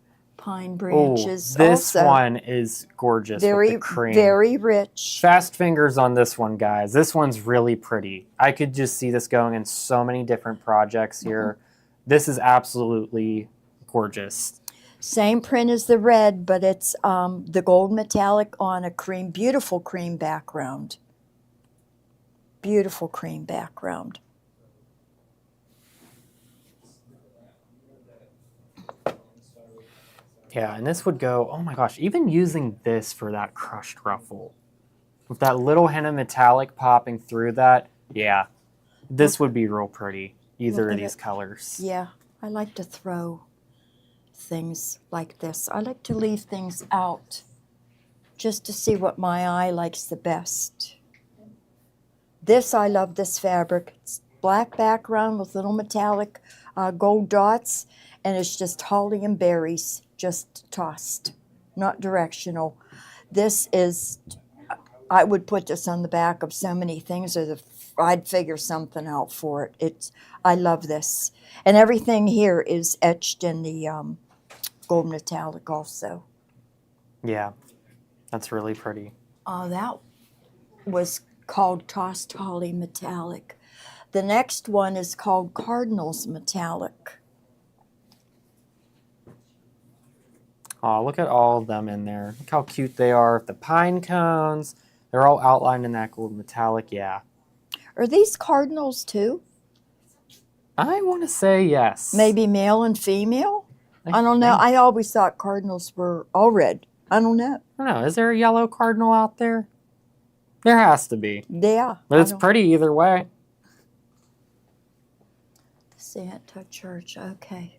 pine Oh, branches. this also. one is gorgeous with the cream. Very rich. Fast fingers on this one, guys. This one's really pretty. I could just see this going in so many different projects here. This is absolutely gorgeous. Same print as the red, but it's the gold metallic on a cream, beautiful cream background. Beautiful cream background. Yeah, and this would go, oh my gosh, even using this for that crushed ruffle. With that little hint of metallic popping through that, yeah, this would be real pretty. Either of these colors. Yeah, I like to throw things like this. I like to leave things out just to see what my eye likes the best. This, I love this fabric. It's black background with little metallic gold dots, and it's just holly and berries, just tossed, not directional. This is, I would put this on the back of so many things, or I'd figure something out for it. I love this. And everything here is etched in the gold metallic also. Yeah, that's really pretty. That was called Tossed Holly Metallic. The next one is called Cardinals Metallic. Oh, look at all of them in there. Look how cute they are. The pine cones, they're all outlined in that gold metallic. Yeah. Are these cardinals too? I want to say yes. Maybe male and female? I don't know. I always thought cardinals were all red. I don't know. I don't know. Is there a yellow cardinal out there? There has to be. Yeah. But it's pretty either way. Santa Church. Okay.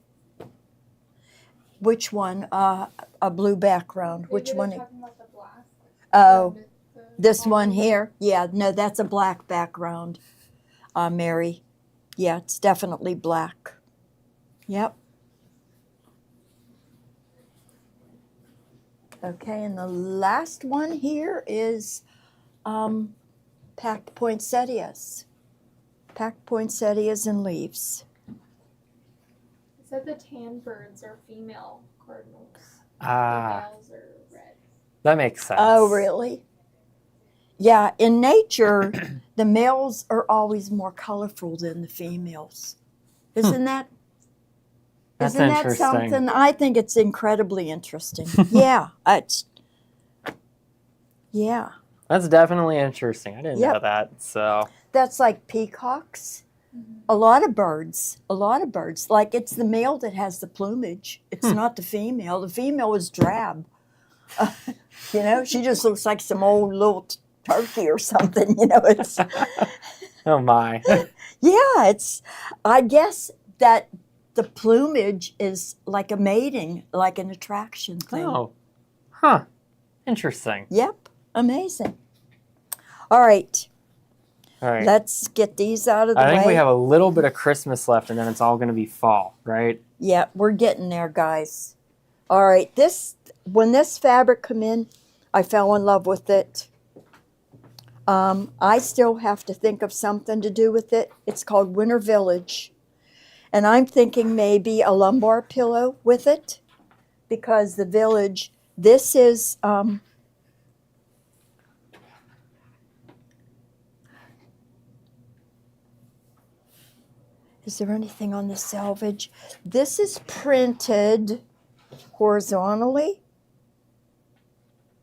Which one? A blue background. Which Maybe one? they're talking about the black. Oh, The this one bottom. here. Yeah, no, that's a black background, Mary. Yeah, it's definitely black. Yep. Okay, and the last one here is packed poinsettias. Packed poinsettias and leaves. It said the tan birds are female cardinals. Ah, The males are red. that makes sense. Oh, really? Yeah, in nature, the males are always more colorful than the females. Isn't that? That's Isn't that interesting. something? I think it's incredibly interesting. Yeah, yeah. That's definitely interesting. I didn't know Yep. that. So That's like peacocks. A lot of birds. Like it's the male that has the plumage. It's not the female. The female is drab. You know, she just looks like some old little turkey or something. You know, it's oh my. yeah. It's. I guess that the plumage is like a mating, like an attraction thing. Oh. Huh. Interesting. Yep. Amazing. All right. All right. Let's get these out of the way. I think we have a little bit of Christmas left and then it's all going to be fall, right? Yeah, we're getting there, guys. All right, when this fabric come in, I fell in love with it. I still have to think of something to do with it. It's called Winter Village. And I'm thinking maybe a lumbar pillow with it because the village, this is, is there anything on the selvage? This is printed horizontally.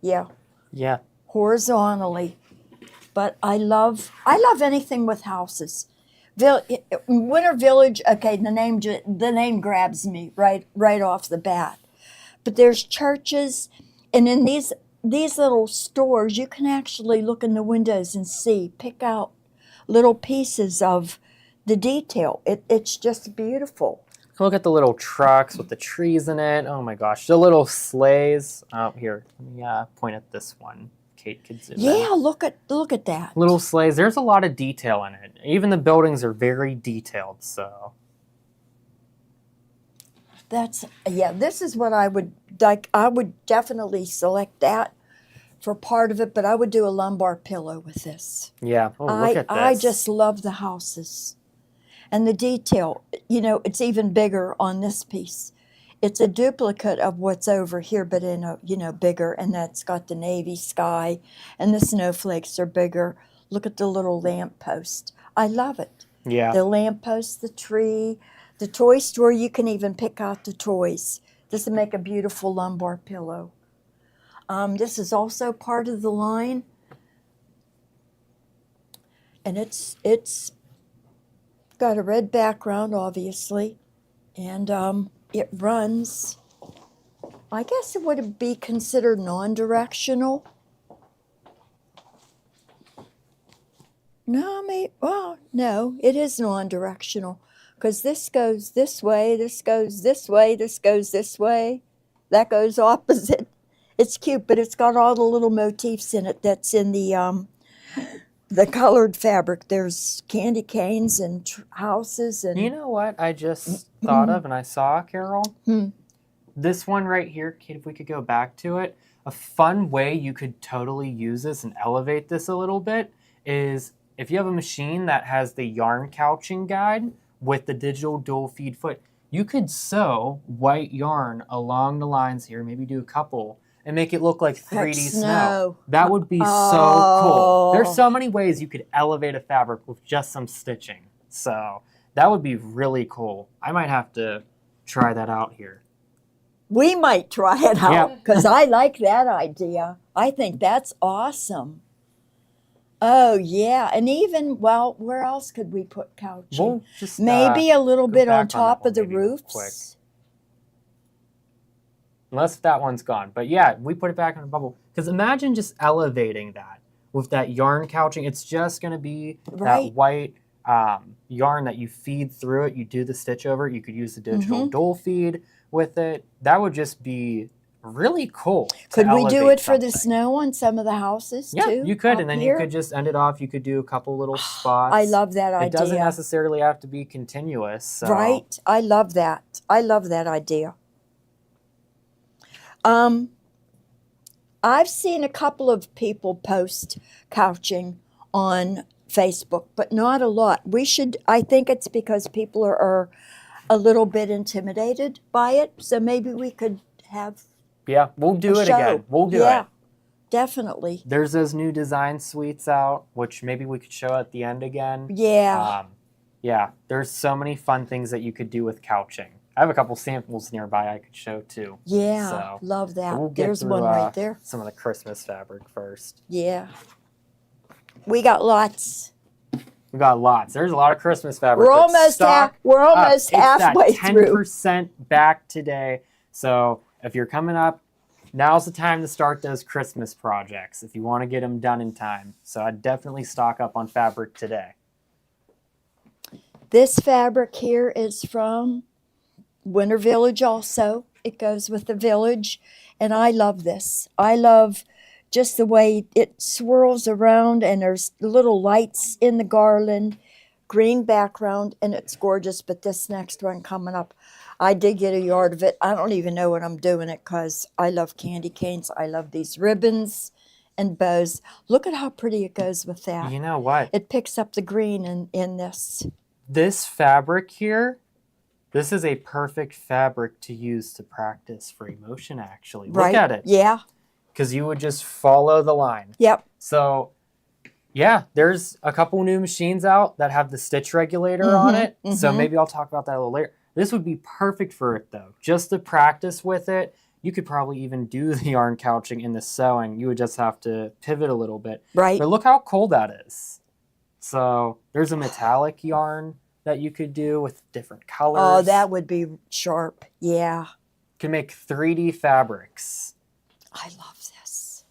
Yeah, Yeah. horizontally. But I love anything with houses. Winter Village. Okay, the name grabs me right off the bat. But there's churches, and in these little stores, you can actually look in the windows and pick out little pieces of the detail. It's just beautiful. Look at the little trucks with the trees in it. Oh my gosh. The little sleighs. Here, let me point at this one. Kate could zoom in. Yeah, look at that. Little sleighs. There's a lot of detail in it. Even the buildings are very detailed, so. This is what I would like. I would definitely select that for part of it, but I would do a lumbar pillow with this. Yeah. Oh, look at this. I just love the houses and the detail. You know, it's even bigger on this piece. It's a duplicate of what's over here, but in a, you know, bigger, and that's got the navy sky, and the snowflakes are bigger. Look at the little lamp post. I love it. Yeah. The lamp post, the tree, the toy store, you can even pick out the toys. This would make a beautiful lumbar pillow. This is also part of the line. And it's got a red background, obviously. And it runs, I guess it would be considered non-directional. No, well, no, it is non-directional. Because this goes this way, this goes this way, this goes this way, that goes opposite. It's cute, but it's got all the little motifs in it that's in the colored fabric. There's candy canes and houses and. You know what I just thought of and I saw, Carol? This one right here, Kate, if we could go back to it, a fun way you could totally use this and elevate this a little bit is if you have a machine that has the yarn couching guide with the digital dual feed foot, you could sew white yarn along the lines here, maybe do a couple, and make it look like 3D snow. That would be so cool. There's so many ways you could elevate a fabric with just some stitching. So that would be really cool. I might have to try that out here. We might try it out because I like that idea. I think that's awesome. Oh, yeah. And even, well, where else could we put couching? We'll just, maybe a little bit on top of the maybe real quick. roofs. Unless that one's gone. But yeah, we put it back in the bubble. Because imagine just elevating that with that yarn couching. It's just going to be that white yarn that you feed through it. You do the stitch over it. You could use the digital dual feed with it. That would just be really cool. Could we do it for the snow on some of the houses too? Yeah, you could. And then you could just end it off. You could do a couple little spots. I love that idea. It doesn't necessarily have to be continuous. So. Right. I love that. I love that idea. I've seen a couple of people post couching on Facebook, but not a lot. I think it's because people are a little bit intimidated by it. So maybe we could have we'll do it again. We'll do it. Yeah, definitely. There's those new design suites out, which maybe we could show at the end again. Yeah. There's so many fun things that you could do with couching. I have a couple samples nearby I could show too. Yeah, so love that. We'll get There's through, one right there. Some of the Christmas fabric first. Yeah. We got lots. We got lots. There's a lot of Christmas fabric. We're almost halfway through. 10% back today. So if you're coming up, now's the time to start those Christmas projects if you want to get them done in time. So I'd definitely stock up on fabric today. This fabric here is from Winter Village also. It goes with the village. And I love this. I love just the way it swirls around and there's little lights in the garland, green background, and it's gorgeous. But this next one coming up, I did get a yard of it. I don't even know what I'm doing it because I love candy canes. I love these ribbons and bows. Look at how pretty it goes with that. You know what? It picks up the green in this. This fabric here, this is a perfect fabric to use to practice free motion, actually. Look at it. Yeah. Because you would just follow the line. Yep. So, yeah, there's a couple new machines out that have the stitch regulator on it. So maybe I'll talk about that a little later. This would be perfect for it, though. Just to practice with it. You could probably even do the yarn couching in the sewing. You would just have to pivot a little bit. Right. But look how cool that is. So there's a metallic yarn that you could do with different colors. Oh, that would be sharp. Yeah. You can make 3D fabrics. I love this.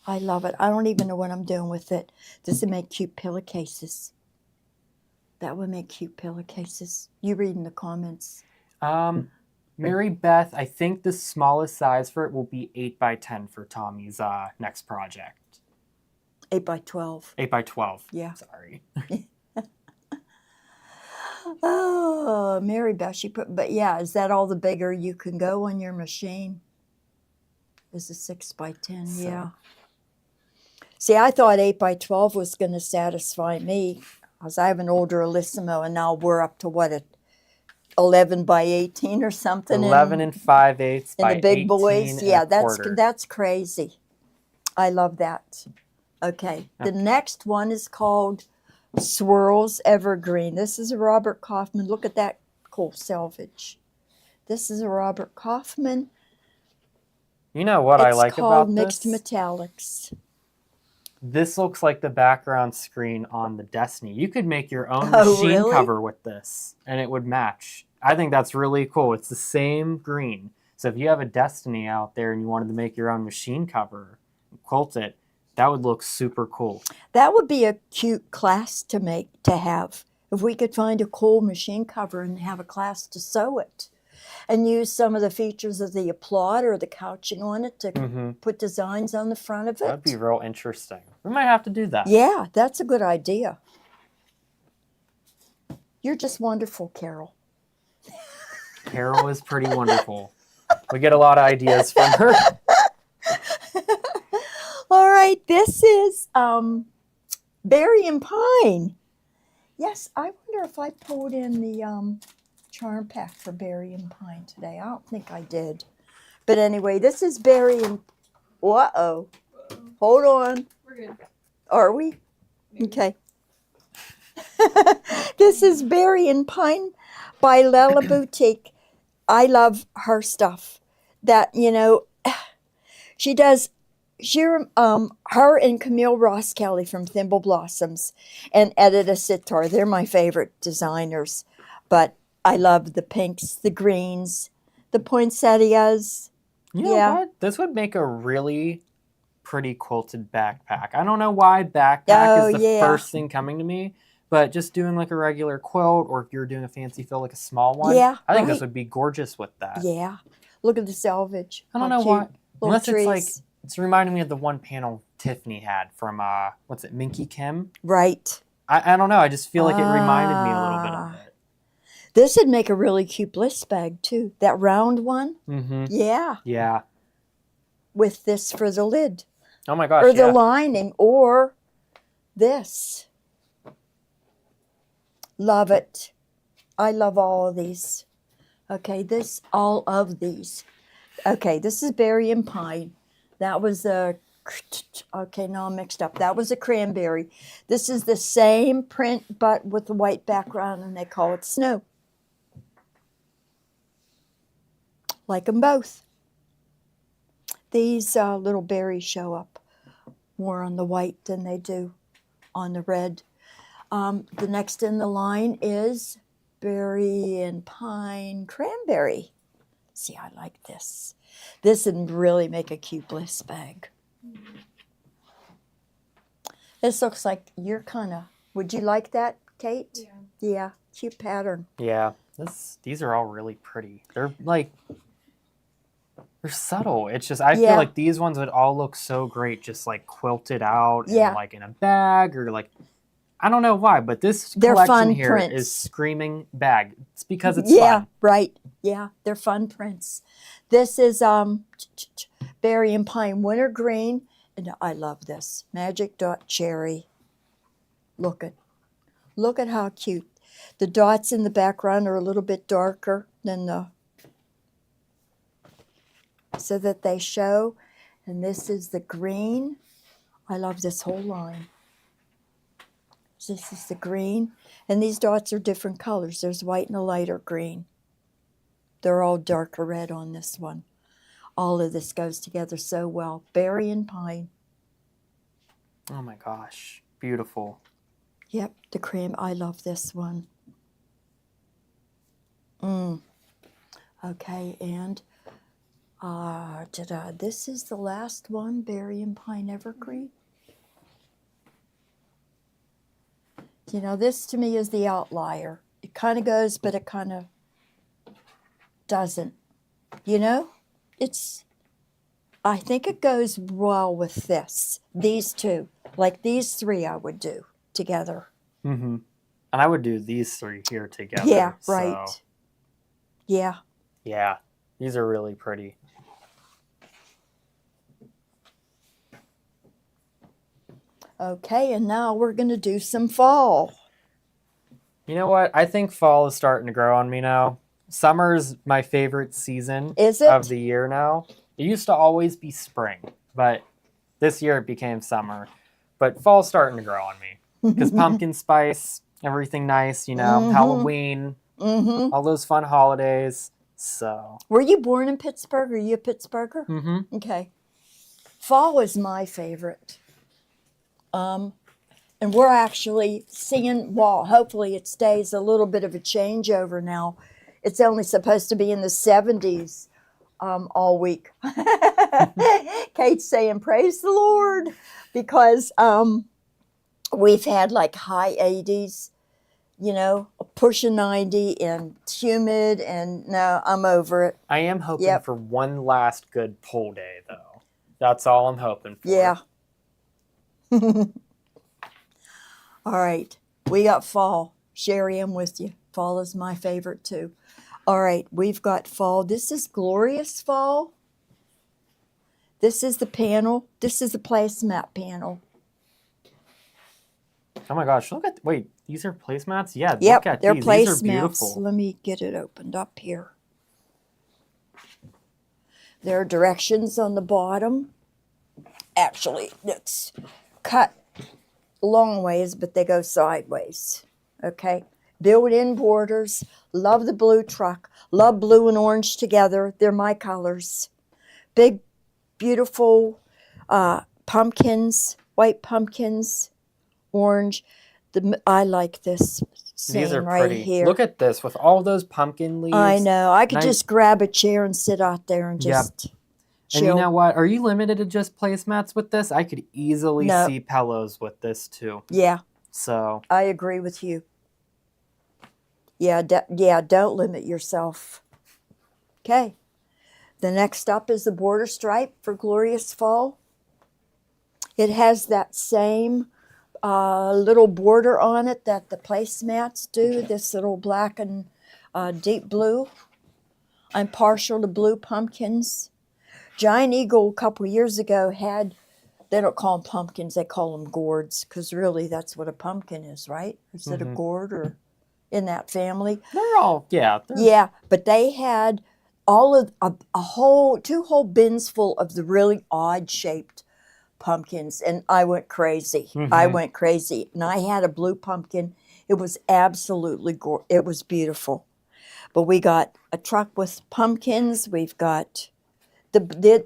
I love it. I don't even know what I'm doing with it. Does it make cute pillowcases? That would make cute pillowcases. You read in the comments. Mary Beth, I think the smallest size for it will be 8x10 for Tommy's next project. 8x12. 8x12. Yeah. Sorry. Oh, Mary Beth, but yeah, is that all the bigger you can go on your machine? Is a 6x10, So. yeah. See, I thought 8x12 was going to satisfy me, because I have an older Alissimo, and now we're up to what, 11 by 18 or something. 11 and 5/8 and by the big 18 boys. and Yeah, a quarter. that's crazy. I love that. Okay, the next one is called Swirls Evergreen. This is a Robert Kaufman. Look at that cool selvage. This is a Robert Kaufman. You know what I like It's called about Mixed this? Metallics. This looks like the background screen on the Destiny. You could make your own Oh, machine really? cover with this, and it would match. I think that's really cool. It's the same green. So if you have a Destiny out there and you wanted to make your own machine cover, quilt it, that would look super cool. That would be a cute class to have. If we could find a cool machine cover and have a class to sew it. And use some of the features of the applaud or the couching on it to put designs on the front of it. That'd be real interesting. We might have to do that. Yeah, that's a good idea. You're just wonderful, Carol. Carol is pretty wonderful. We get a lot of ideas from her. All right, this is berry and pine. Yes, I wonder if I pulled in the charm pack for berry and pine today. I don't think I did. But anyway, this is berry and... Uh-oh. Hold on. We're good. Are we? Maybe. Okay. This is Berry and Pine by Lella Boutique. I love her stuff. That, you know, she does... her and Camille Ross Kelly from Thimble Blossoms and Edita Sitar. They're my favorite designers. But I love the pinks, the greens, the poinsettias. You know what? This would make a really pretty quilted backpack. I don't know why backpack is the first thing coming to me, but just doing like a regular quilt, or if you're doing a fancy fill like a small one, I think this would be gorgeous with that. Yeah. Look at the selvage. I don't know why. Unless it's like, it's reminding me of the one panel Tiffany had from, what's it, Minky Kim? Right. I don't know. I just feel like it reminded me a little bit of it. This would make a really cute bliss bag, too. That round one. Mm-hmm. Yeah. Yeah. With this for the lid. Oh, my gosh, or the lining, or this. Love it. I love all of these. Okay, all of these. Okay, this is berry and pine. That was a... Okay, now I'm mixed up. That was a cranberry. This is the same print, but with the white background, and they call it snow. Like them both. These little berries show up more on the white than they do on the red. The next in the line is berry and pine cranberry. See, I like this. This would really make a cute bliss bag. This looks like you're kind of... Would you like that, Kate? Yeah. Yeah, cute pattern. Yeah, these are all really pretty. They're like... They're subtle. It's just, I feel like these ones would all look so great just like quilted out and like in a bag, or like, I don't know why, but this collection here is screaming bag. It's because it's fun. Right. Yeah, they're fun prints. This is berry and pine winter green, and I love this. Magic dot cherry. Look at how cute. The dots in the background are a little bit darker than so that they show. And this is the green. I love this whole line. This is the green. And these dots are different colors. There's white and a lighter green. They're all darker red on this one. All of this goes together so well. Berry and pine. Oh my gosh. Beautiful. Yep, the cream. I love this one. Okay, and this is the last one, berry and pine evergreen. You know, this to me is the outlier. It kind of goes, but it kind of doesn't. You know, I think it goes well with these two. Like these three I would do together. Mm-hmm. And I would do these three here together. Yeah, right. So. Yeah. Yeah, these are really pretty. Okay, and now we're going to do some fall. You know what? I think fall is starting to grow on me now. Summer's my favorite season Is it? of the year now. It used to always be spring, but this year it became summer. But fall's starting to grow on me because pumpkin spice, everything nice, you know, Halloween, all those fun holidays. So. Were you born in Pittsburgh? Are you a Pittsburgher? Mm-hmm. Okay. Fall is my favorite. And we're actually seeing, well, hopefully it stays a little bit of a changeover now. It's only supposed to be in the 70s all week. Kate's saying, praise the Lord, because we've had like high 80s, you know, pushing 90 and humid, and no, I'm over it. I am hoping for one last good pull day, though. That's all I'm hoping for. Yeah. All right, we got fall. Sherry, I'm with you. Fall is my favorite too. All right, we've got fall. This is Glorious Fall. This is the panel. This is the placemat panel. Oh my gosh, look at, wait, these are placemats? Yeah, Yep, look at they're these. placemats. These are beautiful. Let me get it opened up here. There are directions on the bottom. Actually, it's cut long ways, but they go sideways. Okay, built-in borders. Love the blue truck. Love blue and orange together. They're my colors. Big, beautiful pumpkins, white pumpkins, orange. I like this These are scene right pretty. here. Look at this with all those pumpkin leaves. I know. I could Nice. just grab a chair and sit out there and just chill. And you know what? Are you limited to just placemats with this? I could easily see pillows with this too. Yeah, So I agree with you. Yeah, don't limit yourself. Okay. The next up is the border stripe for Glorious Fall. It has that same little border on it that the placemats do, this little black and deep blue. I'm partial to blue pumpkins. Giant Eagle a couple years ago had, they don't call them pumpkins, they call them gourds, because really that's what a pumpkin is, right? Is it a gourd or in that family? they're all, Yeah, but they had all of two whole bins full of the really odd shaped pumpkins, and I went crazy. I went crazy, and I had a blue pumpkin. It was absolutely gorgeous. It was beautiful. But we got a truck with pumpkins. We've got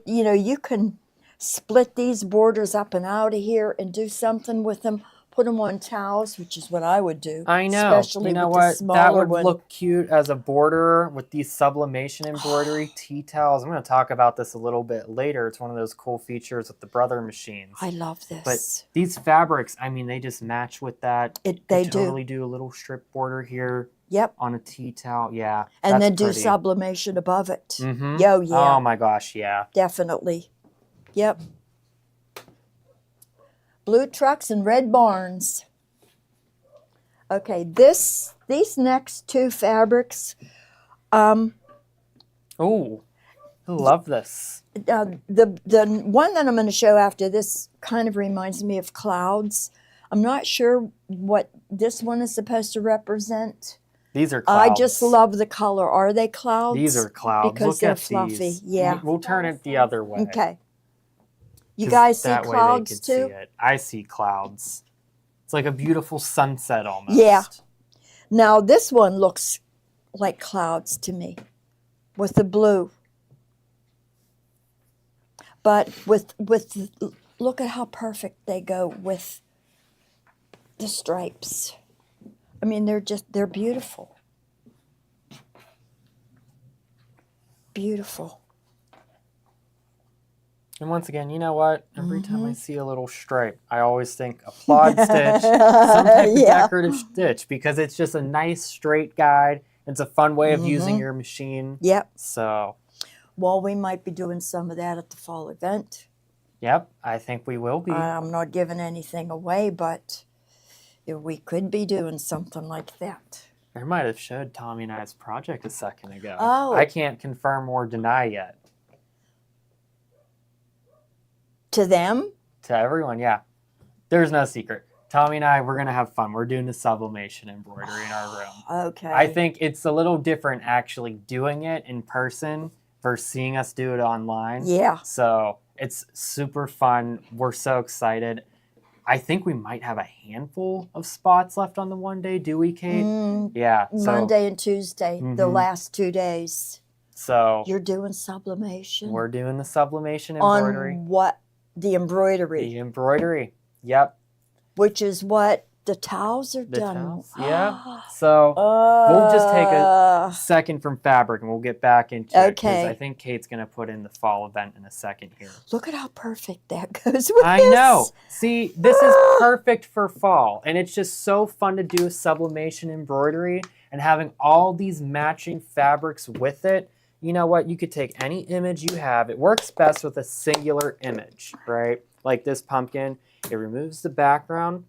you know, you can split these borders up and out of here and do something with them. Put them on towels, which is what I would do. I know. Especially You know with what? the smaller That would one. look cute as a border with these sublimation embroidery tea towels. I'm going to talk about this a little bit later. It's one of those cool features with the Brother machines. I love this. But these fabrics, I mean, they just match with that. They You totally do a little strip border here. Yep. On a tea towel, yeah. And then that's do pretty. sublimation above it. Mm-hmm. Yo, yeah. Oh my gosh, yeah. Definitely. Yep. Blue trucks and red barns. Okay, these next two fabrics, Oh, I love this. the one that I'm going to show after this kind of reminds me of clouds. I'm not sure what this one is supposed to represent. These are clouds. I just love the color. Are they clouds? These are clouds. Because Look they're at fluffy. these. Yeah. We'll turn it the other way. Okay. You 'Cause guys see that way they clouds could too? See it. I see clouds. It's like a beautiful sunset almost. Yeah. Now this one looks like clouds to me with the blue. But look at how perfect they go with the stripes. I mean, they're beautiful. Beautiful. And once again, you know what? Every time I see a little stripe, I always think a plod stitch, some type of decorative stitch, because it's just a nice straight guide. It's a fun way of using your machine. Yep. So, Well, we might be doing some of that at the fall event. yep, I think we will be. I'm not giving anything away, but we could be doing something like that. I might have showed Tommy and I's project a second ago. Oh. I can't confirm or deny yet. To them? To everyone, yeah. There's no secret. Tommy and I, we're going to have fun. We're doing the sublimation embroidery in our room. Okay. I think it's a little different actually doing it in person versus seeing us do it online. Yeah. So it's super fun. We're so excited. I think we might have a handful of spots left on the one day. Do we, Kate? Yeah. So, Monday and Tuesday, the last 2 days. So you're doing sublimation. We're doing the sublimation embroidery. On what? The embroidery. The embroidery. Yep. Which is what the towels are The done. towels. Yeah. So we'll just take a second from fabric and we'll get back into it. Because I think Kate's going to put in the fall event in a second here. Look at how perfect that goes with I know. See, this is perfect for fall. And it's just so fun to do a sublimation embroidery and having all these matching fabrics with it. You know what? You could take any image you have. It works best with a singular image, right? Like this pumpkin. It removes the background.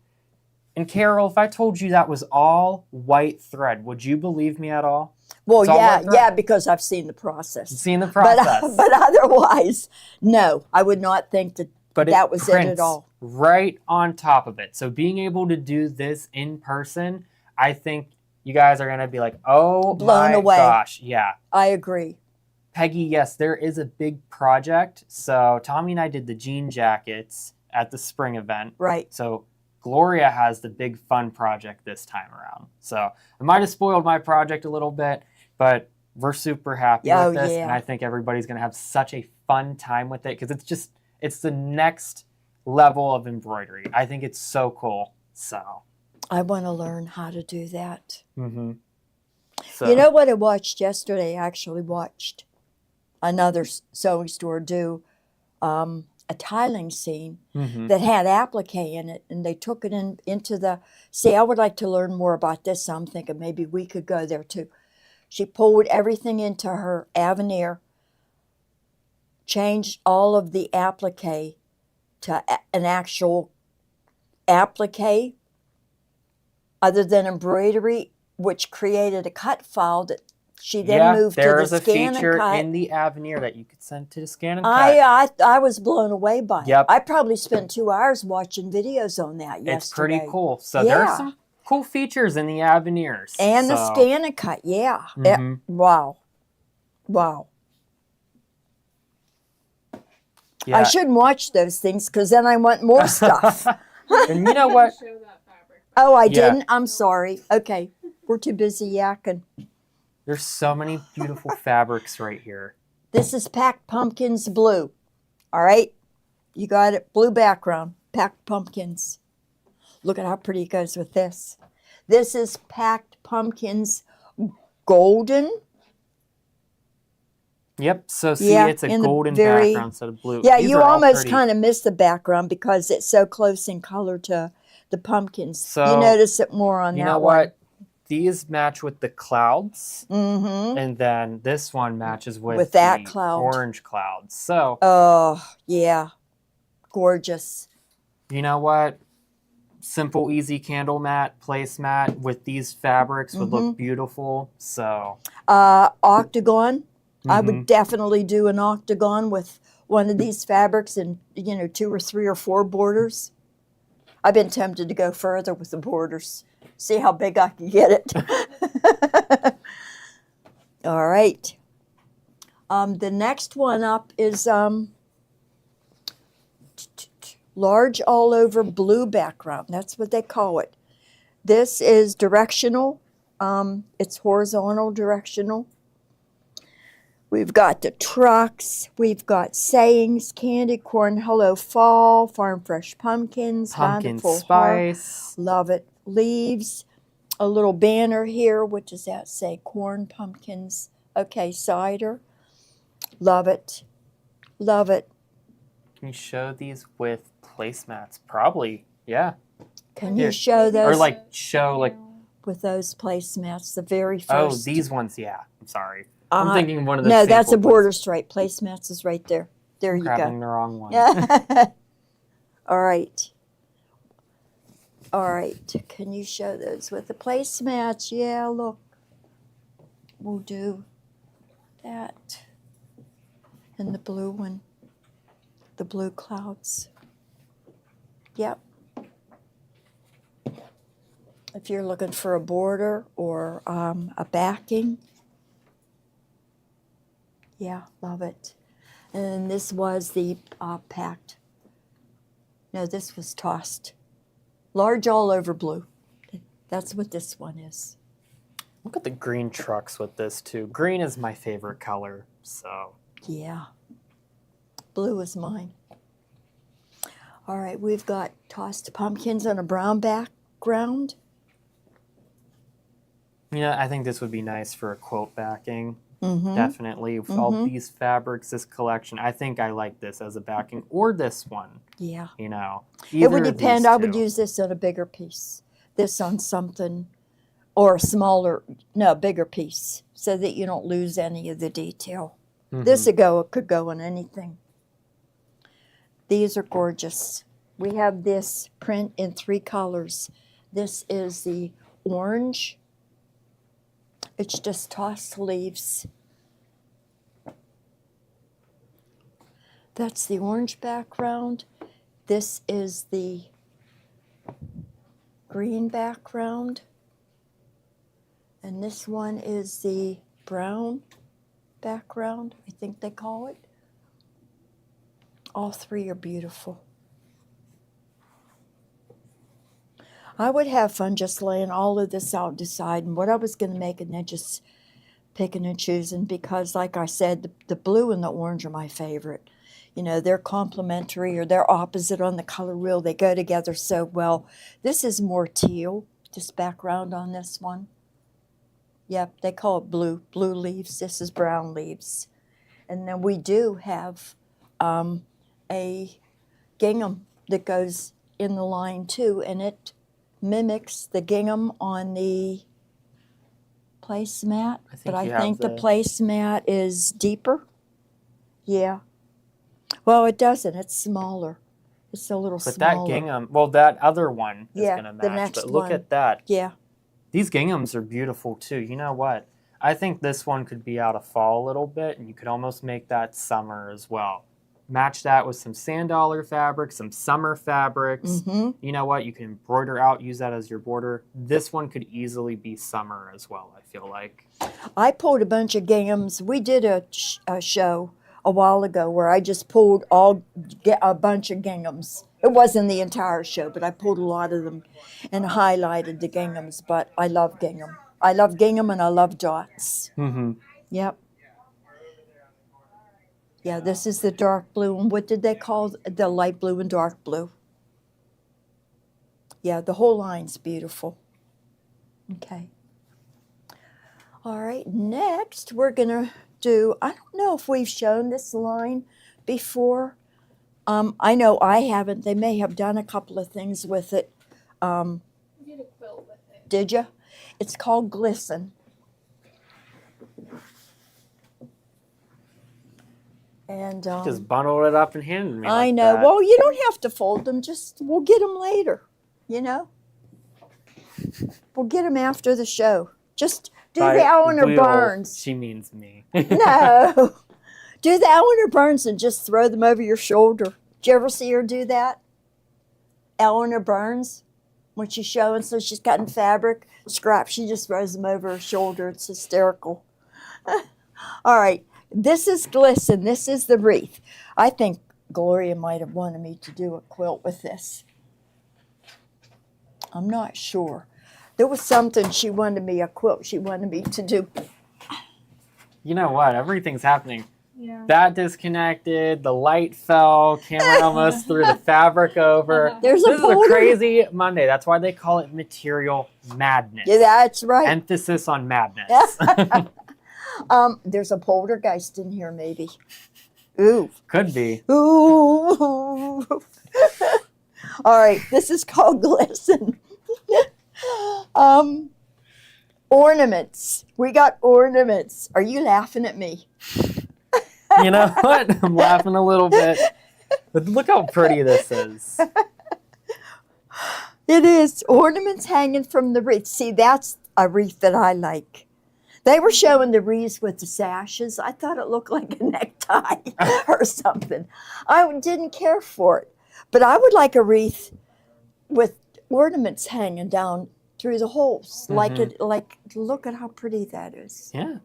And Carol, if I told you that was all white thread, would you believe me at all? Well, yeah, because I've seen the process. You've seen the process. But otherwise, no, I would not think that was it at all. Right on top of it. So being able to do this in person, I think you guys are going to be like, oh blown my away. Gosh. Yeah. I agree. Peggy, yes, there is a big project. So Tommy and I did the jean jackets at the spring event. Right. So Gloria has the big fun project this time around. So I might have spoiled my project a little bit, but we're super happy with this. Yeah. And I think everybody's going to have such a fun time with it because it's the next level of embroidery. I think it's so cool. So I want to learn how to do that. Mm-hmm. So, you know what I watched yesterday? I actually watched another sewing store do a tiling scene that had applique in it, and they took it into the... See, I would like to learn more about this, so I'm thinking maybe we could go there too. She pulled everything into her Avenir, changed all of the applique to an actual applique other than embroidery, which created a cut file that she then moved to the scan and cut. There's a feature in the Avenir that you could send to the scan and cut. I was blown away by it. Yep. I probably spent 2 hours watching videos on that yesterday. It's pretty cool. So there's some cool features in the Avenirs. And the scan and cut, wow. Wow. Yeah. I shouldn't watch those things because then I want more stuff. And you know what? Oh, I didn't? I'm sorry. Okay. We're too busy yakking. There's so many beautiful fabrics right here. This is Packed Pumpkins Blue. All right? You got it. Blue background. Packed Pumpkins. Look at how pretty it goes with this. This is Packed Pumpkins Golden. Yep. So see, it's a golden background instead of blue. Yeah, you almost kind of miss the background because it's so close in color to the pumpkins. So you notice it more on that one. You know what? These match with the clouds, and then this one matches with that the cloud. Orange clouds. So, oh yeah, gorgeous. You know what? Simple, easy candle mat, placemat with these fabrics would look beautiful. So, octagon. I would definitely do an octagon with one of these fabrics and 2 or 3 or 4 borders. I've been tempted to go further with the borders. See how big I can get it. All right. The next one up is large all over blue background. That's what they call it. This is directional. It's horizontal directional. We've got the trucks. We've got sayings, candy corn, hello fall, farm fresh pumpkins, pumpkin spice. Love it. Leaves, a little banner here. What does that say? Corn, pumpkins. Okay, cider. Love it. Love it. Can you show these with placemats? Probably, yeah. Can you show those? Or show with those placemats, the very first. Oh, these ones, yeah. I'm sorry. I'm thinking one of the. No, that's a border stripe. Placemats is right there. There you go. Grabbing the wrong one. All right. All right. Can you show those with the placemats? Yeah, look. We'll do that. And the blue one. The blue clouds. Yep. if you're looking for a border or a backing. Yeah, love it. And this was the packed. No, this was tossed. Large all over blue. That's what this one is. Look at the green trucks with this too. Green is my favorite color, so. Yeah. Blue is mine. All right, we've got tossed pumpkins on a brown background. You know, I think this would be nice for a quilt backing. Mm-hmm. Definitely. With all these fabrics, this collection, I think I like this as a backing or this one. Yeah. You know, It would either of depend. these I would two. use this on a bigger piece. This on something, or a smaller, no, bigger piece, so that you don't lose any of the detail. This could go on anything. These are gorgeous. We have this print in 3 colors. This is the orange. It's just tossed leaves. That's the orange background. This is the green background. And this one is the brown background, I think they call it. All 3 are beautiful. I would have fun just laying all of this out, deciding what I was going to make, and then just picking and choosing, because like I said, the blue and the orange are my favorite. You know, they're complementary, or they're opposite on the color wheel. They go together so well. This is more teal, this background on this one. Yep, they call it blue leaves. This is brown leaves. And then we do have a gingham that goes in the line too, and it mimics the gingham on the placemat, but I think the placemat is deeper. Yeah. Well, it doesn't. It's smaller. It's a little smaller. But that gingham, well, that other one is going to match. The next but look one. at that. Yeah. These ginghams are beautiful too. You know what? I think this one could be out of fall a little bit, and you could almost make that summer as well. Match that with some sand dollar fabric, some summer fabrics. You know what? You can embroider out, use that as your border. This one could easily be summer as well, I feel like. I pulled a bunch of ginghams. We did a show a while ago where I just pulled a bunch of ginghams. It wasn't the entire show, but I pulled a lot of them and highlighted the ginghams. But I love gingham. I love gingham and I love dots. Yep. Yeah, this is the dark blue. And what did they call the light blue and dark blue? Yeah, the whole line's beautiful. Okay. All right, next we're going to do, I don't know if we've shown this line before. I know I haven't. They may have done a couple of things with it. We did a quilt with it. Did you? It's called Glisten. And Just bundled it up and handed me. I like know. that. Well, you don't have to fold them. Just we'll get them later. You know, we'll get them after the show. Just do the Eleanor Burns. She means me. No, do the Eleanor Burns and just throw them over your shoulder. Did you ever see her do that? Eleanor Burns, when she's showing, so she's cutting fabric scraps, she just throws them over her shoulder. It's hysterical. All right. This is Glisten. This is the wreath. I think Gloria might have wanted me to do a quilt with this. I'm not sure. There was something she wanted me, a quilt she wanted me to do. You know what? Everything's happening. Yeah. That disconnected. The light fell. Camera almost threw the fabric over. There's This a is a folder. crazy Monday. That's why they call it material madness. Yeah, that's right. Emphasis on madness. There's a poltergeist in here, maybe. Ooh. Could be. Ooh. All right, this is called Glisten. Ornaments. We got ornaments. Are you laughing at me? You know what? I'm laughing a little bit. But look how pretty this is. It is. Ornaments hanging from the wreath. See, that's a wreath that I like. They were showing the wreaths with the sashes. I thought it looked like a necktie or something. I didn't care for it. But I would like a wreath with ornaments hanging down through the holes. Mhm. Like, look at how pretty that is. Yeah.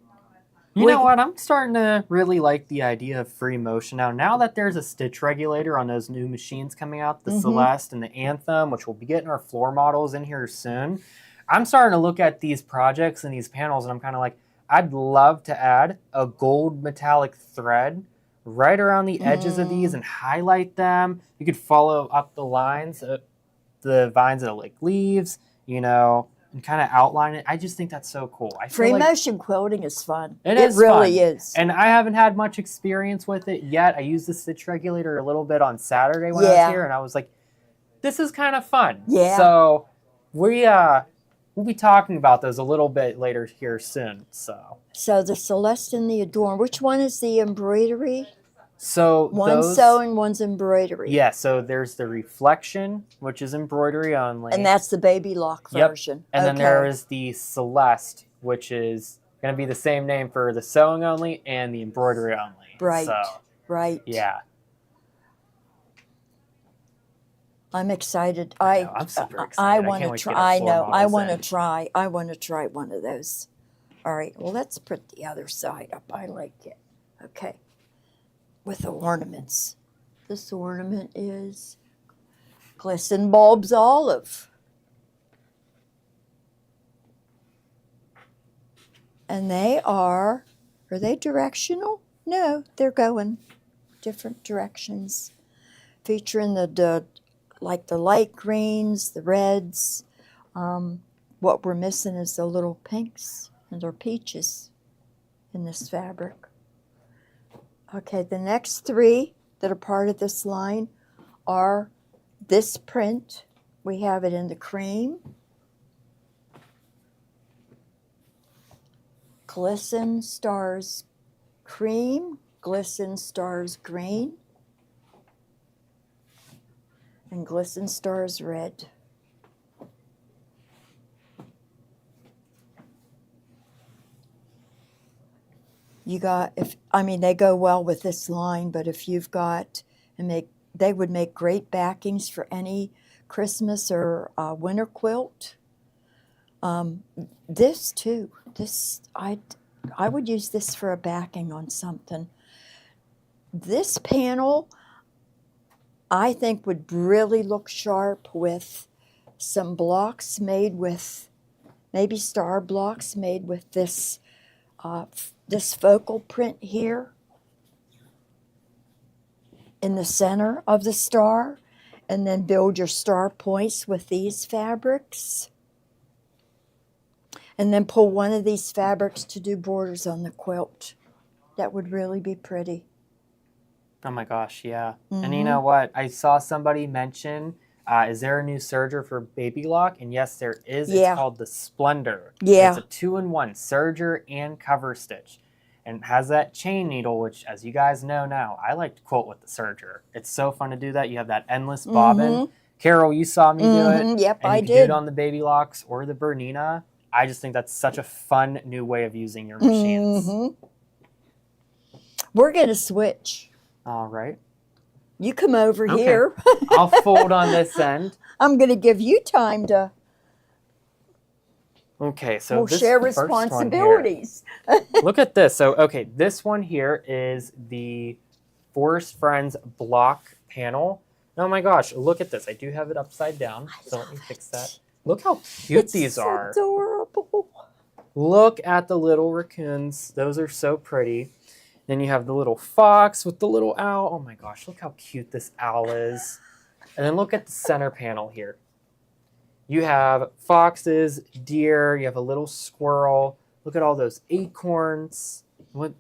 You We- know what? I'm starting to really like the idea of free motion now. Now that there's a stitch regulator on those new machines coming out, the Mhm. Celeste and the Anthem, which we'll be getting our floor models in here soon, I'm starting to look at these projects and these panels, and I'm kind of like, I'd love to add a gold metallic thread right around the edges of these and highlight them. You could follow up the lines, the vines that are like leaves, you know, and kind of outline it. I just think that's so cool. I Free feel like motion quilting is fun. it It is really fun. is. And I haven't had much experience with it yet. I used the stitch regulator a little bit on Saturday when I was Yeah. here, and I was like, this is kind of fun. Yeah. So we'll be talking about those a little bit later here soon. So the Celeste and the Adorn. Which one is the embroidery? So One's those, sewing, one's embroidery. yeah, so there's the reflection, which is embroidery only. And that's the baby lock Yep. version. And then Okay. there is the Celeste, which is going to be the same name for the sewing only and the embroidery only. Right. So, Right. yeah. I'm excited. I know, I'm super excited. I I want can't to wait to get try. our I floor know. I models want to in. try. I want to try one of those. All right. Well, let's put the other side up. I like it. Okay. With the ornaments. This ornament is Glisten Bulbs Olive. And they are they directional? No, they're going different directions. Featuring the light greens, the reds. What we're missing is the little pinks and our peaches in this fabric. Okay, the next three that are part of this line are this print. We have it in the cream, Glisten Stars Cream, Glisten Stars Green, and Glisten Stars Red. You got, they go well with this line, but if you've got, they would make great backings for any Christmas or winter quilt. This too, I would use this for a backing on something. This panel, I think, would really look sharp with some blocks made with, maybe star blocks made with this this focal print here in the center of the star, and then build your star points with these fabrics. And then pull one of these fabrics to do borders on the quilt. That would really be pretty. Oh my gosh, yeah. Mm-hmm. And you know what? I saw somebody mention, is there a new serger for baby lock? And yes, there is. Yeah. It's called the Splendor. Yeah. It's a 2-in-1 serger and cover stitch. And it has that chain needle, which, as you guys know now, I like to quilt with the serger. It's so fun to do that. You have that endless bobbin. Mm-hmm. Carol, you saw me do it. Yep, and I you can did. do it on the baby locks or the Bernina. I just think that's such a fun new way of using your machines. Mm-hmm. We're going to switch. All right. You come over Okay. here. I'll fold on this end. I'm going to give you time to Okay, so we'll this share first one here. responsibilities. Look at this. So, okay, this one here is the Forest Friends block panel. Oh my gosh, look at this. I do have it upside down, so let me fix that. Look how cute It's these so are. adorable. Look at the little raccoons. Those are so pretty. Then you have the little fox with the little owl. Oh my gosh, look how cute this owl is. And then look at the center panel here. You have foxes, deer, you have a little squirrel. Look at all those acorns. What?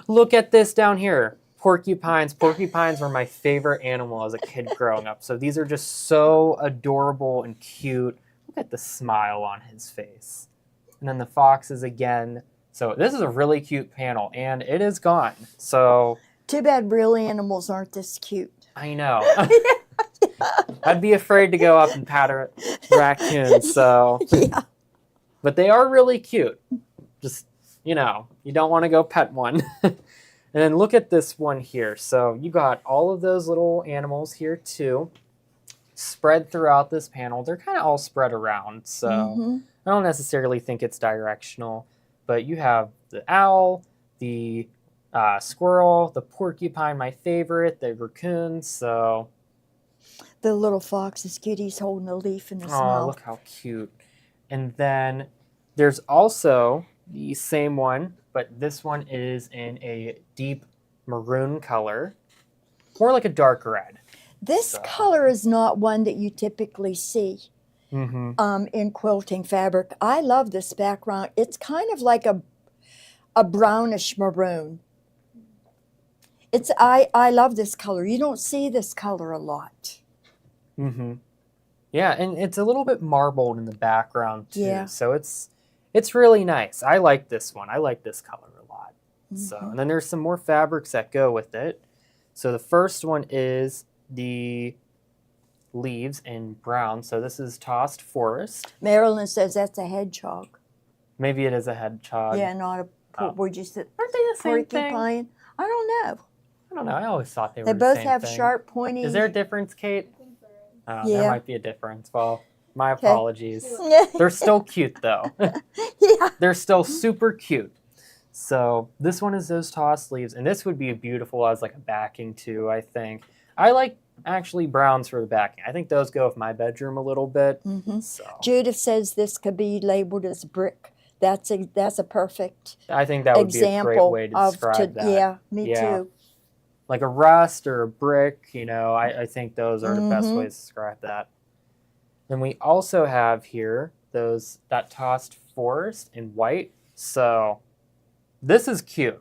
Look at this down here. Porcupines. Porcupines were my favorite animal as a kid growing up. So these are just so adorable and cute. Look at the smile on his face. And then the foxes again. So this is a really cute panel, and it is gone. So Too bad real animals aren't this cute. I know. I'd be afraid to go up and pat a raccoon, so. Yeah. But they are really cute. Just, you don't want to go pet one. And then look at this one here. So you got all of those little animals here too. spread throughout this panel. They're kind of all spread around, so I don't necessarily think it's directional. But you have the owl, the squirrel, the porcupine, my favorite, the raccoons. So the little fox is cute. He's holding a leaf in his oh, mouth. look how cute! And then there's also the same one, but this one is in a deep maroon color, more like a dark red. This color is not one that you typically see Mm-hmm. in quilting fabric. I love this background. It's kind of like a brownish maroon. I love this color. You don't see this color a lot. Mm-hmm. Yeah, and it's a little bit marbled in the background too. Yeah. So it's really nice. I like this one. I like this color a lot. So, and then there's some more fabrics that go with it. So the first one is the leaves in brown. So this is tossed forest. Marilyn says that's a hedgehog. Maybe it is a hedgehog. Yeah, not a would you say Aren't they the same thing? porcupine? I don't know. I don't know. I always thought they were They the both same have thing. sharp, pointy. Is there a difference, Kate? I think there is. Oh, Yeah. there might be a difference. Well, my apologies. Yeah. They're still cute though. Yeah. They're still super cute. So this one is those tossed leaves, and this would be beautiful as like a backing too, I think. I like actually browns for the backing. I think those go with my bedroom a little bit. So Judith says this could be labeled as brick. That's a perfect I think that would example be a great way to of describe that. Yeah, me Yeah. too. Like a rust or a brick, you know, I think those are the best ways to describe that. Then we also have here that tossed forest in white. So this is cute.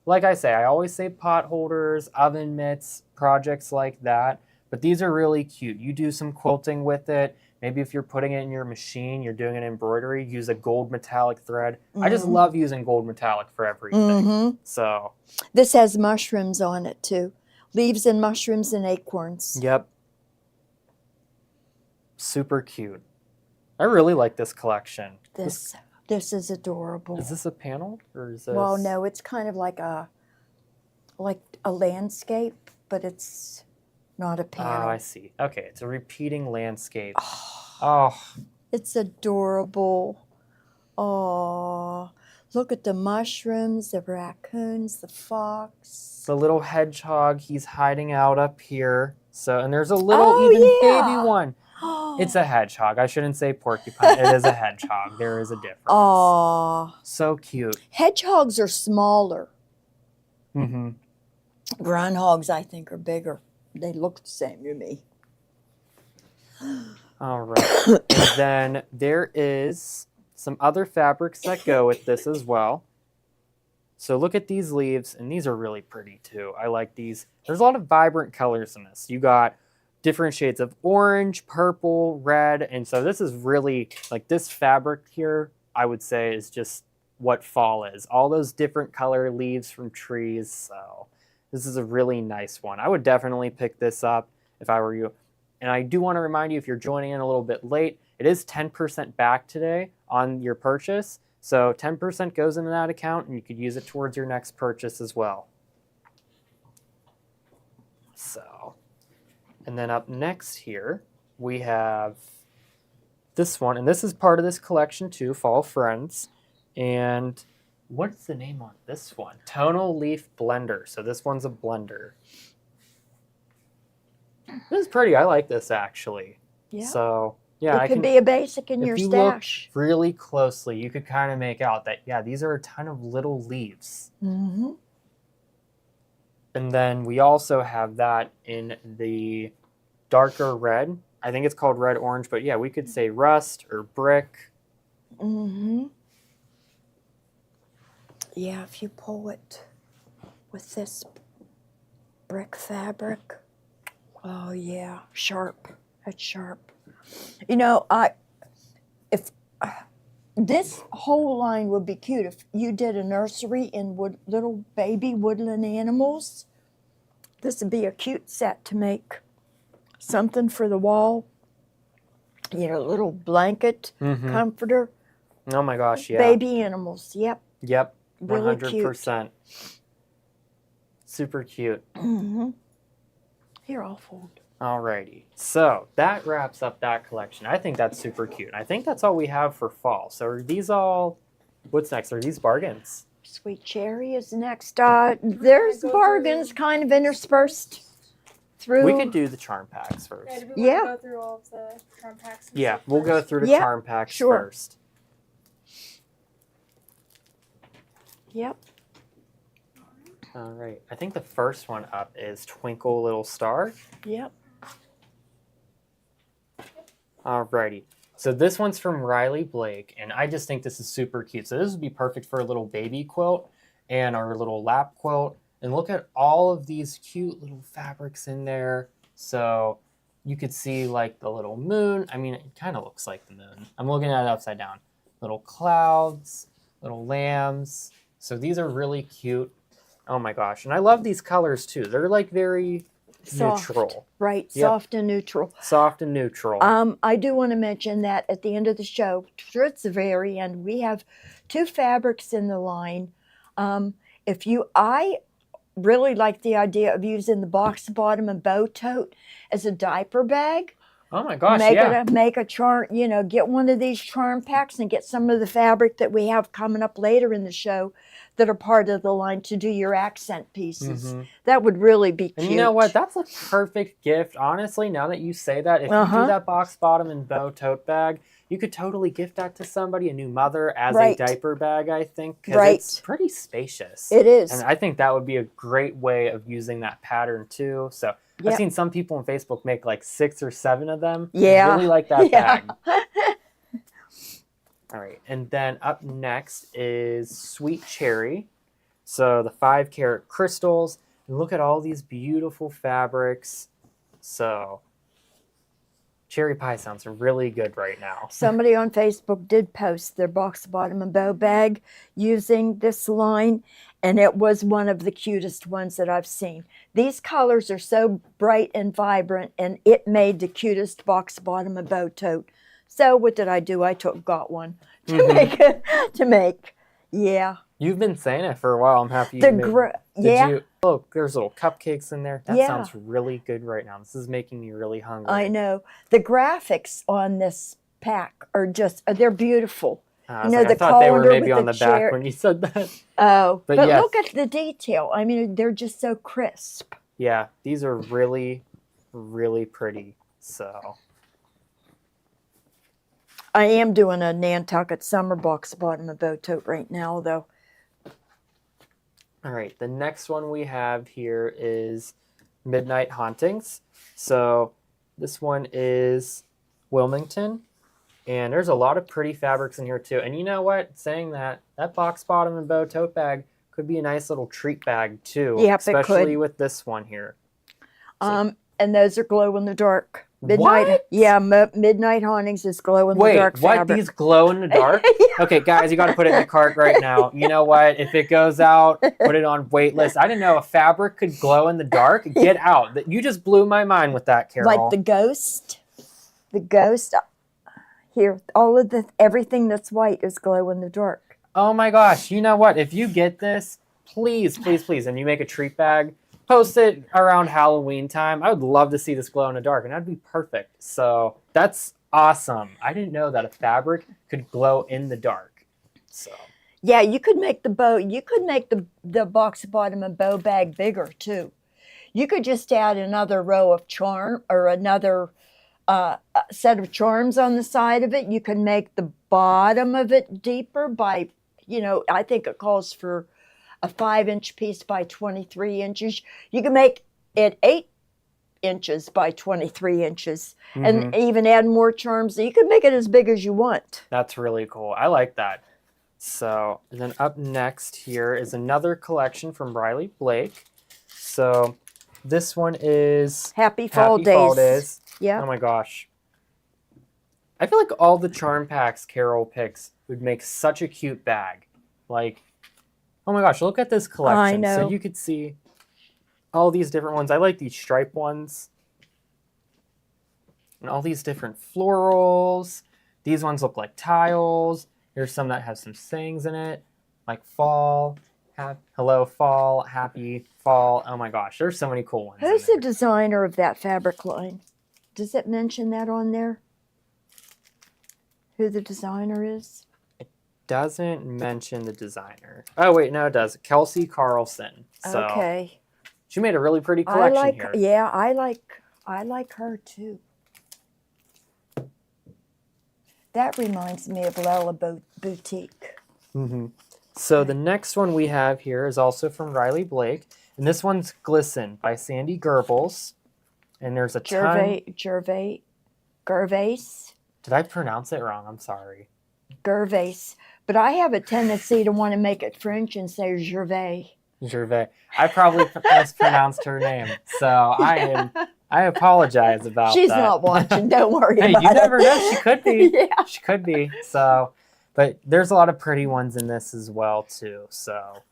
Like I say, I always say pot holders, oven mitts, projects like that. But these are really cute. You do some quilting with it. Maybe if you're putting it in your machine, you're doing an embroidery, use a gold metallic thread. I just love using gold metallic for everything. So This has mushrooms on it too. Leaves and mushrooms and acorns. yep. Super cute. I really like this collection. This is adorable. Is this a panel or is this? Well, no, it's kind of like a landscape, but it's not a panel. Oh, I see. Okay, it's a repeating landscape. Oh, It's adorable. Oh, look at the mushrooms, the raccoons, the fox. the little hedgehog, he's hiding out up here. So, and there's a little baby one. It's a hedgehog. I shouldn't say porcupine. It is a hedgehog. There is a difference. Oh, So cute. hedgehogs are smaller. Mm-hmm. Groundhogs, I think, are bigger. They look the same to me. All right. And then there is some other fabrics that go with this as well. So look at these leaves, and these are really pretty too. I like these. There's a lot of vibrant colors in this. You got different shades of orange, purple, red, and so this is really, like this fabric here, I would say is just what fall is. All those different color leaves from trees, so this is a really nice one. I would definitely pick this up if I were you. And I do want to remind you, if you're joining in a little bit late, it is 10% back today on your purchase. So 10% goes into that account, and you could use it towards your next purchase as well. So, and then up next here, we have this one. And this is part of this collection too, Fall Friends. And what's the name on this one? Tonal Leaf Blender. So this one's a blender. This is pretty. I like this actually. Yeah. So yeah, it could be a basic in your if you stash. look really closely, you could kind of make out that yeah, these are a ton of little leaves. Mm-hmm. And then we also have that in the darker red. I think it's called red orange, but yeah, we could say rust or brick. Mm-hmm. Yeah, if you pull it with this brick fabric. Oh yeah, sharp. That's sharp. You know, if this whole line would be cute if you did a nursery in little baby woodland animals. This would be a cute set to make something for the wall. You know, a little blanket comforter. Oh my gosh, yeah. Baby animals. Yep. Yep. Really 100%. Super cute. Mm-hmm. Here, I'll fold. Alrighty, so that wraps up that collection. I think that's super cute. I think that's all we have for fall. So are these all, what's next? Are these bargains? Sweet cherry is next. There's bargains kind of interspersed through. We could do the charm packs first. Yeah, do we want to go through all of the charm packs? And Yeah, stuff we'll go first? through the Yep, charm packs sure. first. Yep. All right, I think the first one up is Twinkle Little Star. Yep. Alrighty, so this one's from Riley Blake, and I just think this is super cute. So this would be perfect for a little baby quilt and our little lap quilt. And look at all of these cute little fabrics in there. So you could see like the little moon. I mean, it kind of looks like the moon. I'm looking at it upside down. Little clouds, little lambs. So these are really cute. Oh my gosh, and I love these colors too. They're like very Soft. neutral. Right. Yep. Soft and neutral. Soft and neutral. I do want to mention that at the end of the show, towards the very end, we have 2 fabrics in the line. I really like the idea of using the box bottom and bow tote as a diaper bag. Oh my gosh, Make a charm, get one of these charm packs and get some of the fabric that we have coming up later in the show that are part of the line to do your accent pieces. Mm-hmm. That would really be cute. And you know what? That's a perfect gift. Honestly, now that you say that, if you do that box bottom and bow tote bag, you could totally gift that to somebody, a new mother, as a diaper bag, I think. Because it's pretty spacious. It is. And I think that would be a great way of using that pattern too. So I've seen some people on Facebook make like 6 or 7 of them. Yeah. I really like that bag. All right, and then up next is Sweet Cherry. So the 5-carat crystals. And look at all these beautiful fabrics. So cherry pie sounds really good right now. Somebody on Facebook did post their box bottom and bow bag using this line, and it was one of the cutest ones that I've seen. These colors are so bright and vibrant, and it made the cutest box bottom and bow tote. So what did I do? I got one to make. Yeah. You've been saying it for a while. I'm happy you made Look, there's little cupcakes in there. That sounds really good right now. This is making me really hungry. I know. The graphics on this pack are they're beautiful. I thought they were maybe on the back when you said that. Oh, but look at the detail. I mean, they're just so crisp. Yeah, these are really, really pretty. So I am doing a Nantucket summer box bottom and bow tote right now, though. All right, the next one we have here is Midnight Hauntings. So this one is Wilmington, and there's a lot of pretty fabrics in here too. And you know what? Saying that box bottom and bow tote bag could be a nice little treat bag too. Yep, especially with this one here. So, and those are glow in the dark. Midnight, what? Yeah, Midnight Hauntings is glow in the dark fabric. Wait, these glow in the dark? Okay, guys, you got to put it in the cart right now. You know what? If it goes out, put it on wait list. I didn't know a fabric could glow in the dark. Get out. You just blew my mind with that, Carol. Like the ghost. Here, everything that's white is glow in the dark. Oh my gosh. You know what? If you get this, please, please, please, and you make a treat bag, post it around Halloween time. I would love to see this glow in the dark, and that'd be perfect. So that's awesome. I didn't know that a fabric could glow in the dark. So yeah, you could make the bow. You could make the box bottom and bow bag bigger too. You could just add another row of charm or another set of charms on the side of it. You can make the bottom of it deeper by, I think it calls for a 5-inch piece by 23 inches. You can make it 8 inches by 23 inches and even add more charms. You can make it as big as you want. That's really cool. I like that. So, and then up next here is another collection from Riley Blake. So this one is Happy Fall Days. Yeah. Oh my gosh. I feel like all the charm packs Carol picks would make such a cute bag. Like, oh my gosh, look at this collection. I know. So you could see all these different ones. I like these stripe ones. And all these different florals. These ones look like tiles. There's some that have some sayings in it, like fall. Hello, fall. Happy fall. Oh my gosh, there's so many cool ones. Who's the designer of that fabric line? Does it mention that on there? Who the designer is? Doesn't mention the designer. Oh wait, no, it does. Kelsey Carlson. So Okay. she made a really pretty collection here. Yeah, I like her too. That reminds me of Lella Boutique. Mm-hmm. So the next one we have here is also from Riley Blake, and this one's Glisten by Sandy Goebbels. And there's a ton. Gervais. Did I pronounce it wrong? I'm sorry. Gervais. But I have a tendency to want to make it French and say Gervais. Gervais. I probably mispronounced her name, so I apologize about She's that. not watching. Don't worry Hey, about it. you never know. She could be. Yeah. She could be. So, but there's a lot of pretty ones in this as well too. So,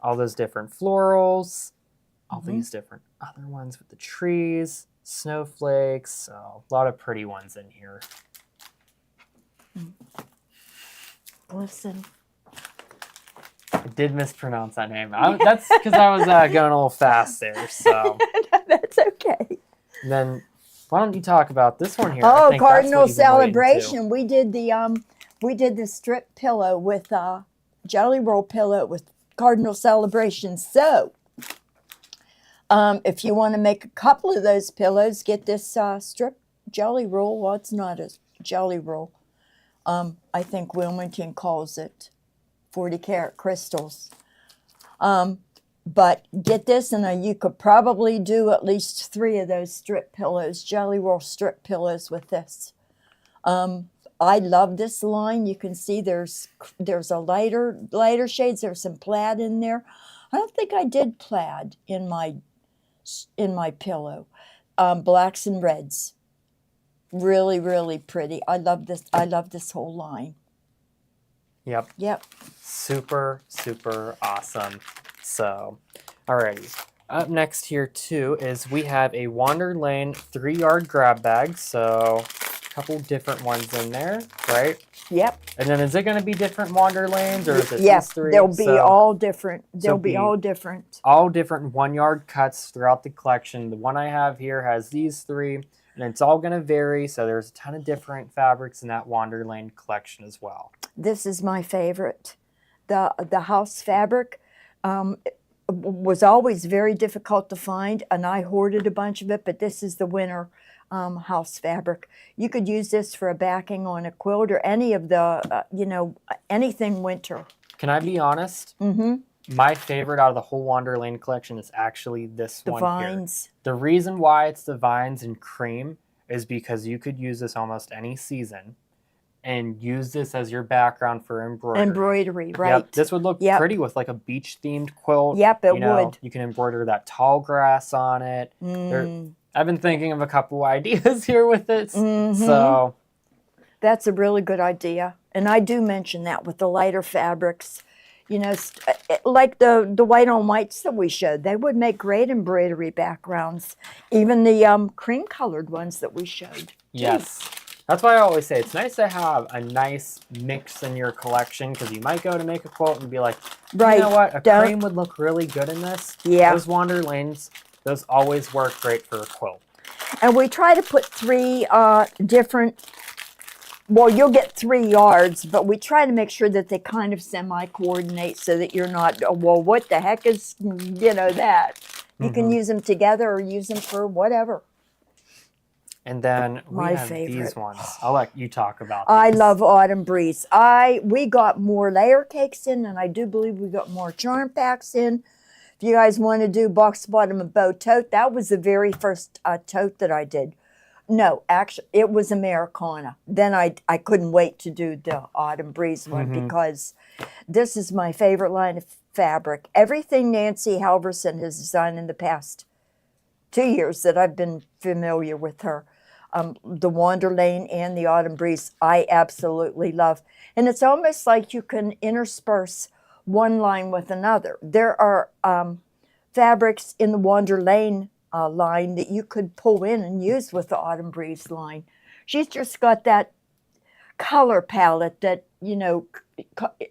all those different florals, all these different other ones with the trees, snowflakes. So, a lot of pretty ones in here. Listen. I did mispronounce that name. That's because I was going a little fast there. So That's okay. and then, why don't you talk about this one here? Oh, I think that's Cardinal what you've been waiting to. Celebration. We did the strip pillow with jelly roll pillow with Cardinal Celebration. So, if you want to make a couple of those pillows, get this strip jelly roll. Well, it's not a jelly roll. I think Wilmington calls it 40 karat crystals. But get this, and you could probably do at least 3 of those strip pillows, jelly roll strip pillows with this. I love this line. You can see there's a lighter shades. There's some plaid in there. I don't think I did plaid in my pillow. Blacks and reds. Really, really pretty. I love this. I love this whole line. Yep. Yep. Super, super awesome. So, alrighty. Up next here too is we have a Wander Lane 3-yard grab bag. So, a couple different ones in there, right? Yep. And then is it going to be different Wander Lanes or is it Yes, these 3? they'll be all different. They'll be all different. All different 1-yard cuts throughout the collection. The one I have here has these 3. And it's all going to vary, so there's a ton of different fabrics in that Wander Lane collection as well. This is my favorite. The house fabric was always very difficult to find, and I hoarded a bunch of it, but this is the winter house fabric. You could use this for a backing on a quilt or any of the, anything winter. Can I be honest? Mm-hmm. My favorite out of the whole Wander Lane collection is actually this The one vines. here. The reason why it's the vines and cream is because you could use this almost any season and use this as your background for embroidery. Embroidery, right. Yep. This would look pretty with like a beach-themed quilt. Yep, it would. You can embroider that tall grass on it. I've been thinking of a couple ideas here with it. So that's a really good idea. And I do mention that with the lighter fabrics. You know, like the white on whites that we showed, they would make great embroidery backgrounds. Even the cream colored ones that we showed. Yes. That's why I always say it's nice to have a nice mix in your collection because you might go to make a quilt and be like, you know what, a cream would look really good in this. Yeah. Those Wander Lanes, those always work great for a quilt. And we try to put 3 different, well, you'll get 3 yards, but we try to make sure that they kind of semi-coordinate so that you're not, well, what the heck is, that? You can use them together or use them for whatever. And then we have these ones. I'll let you talk about these. I love Autumn Breeze. We got more layer cakes in, and I do believe we got more charm packs in. If you guys want to do box bottom and bow tote, that was the very first tote that I did. No, actually, it was Americana. Then I couldn't wait to do the Autumn Breeze one because this is my favorite line of fabric. Everything Nancy Halverson has designed in the past 2 years that I've been familiar with her, the Wander Lane and the Autumn Breeze, I absolutely love. And it's almost like you can intersperse one line with another. There are fabrics in the Wander Lane line that you could pull in and use with the Autumn Breeze line. She's just got that color palette that,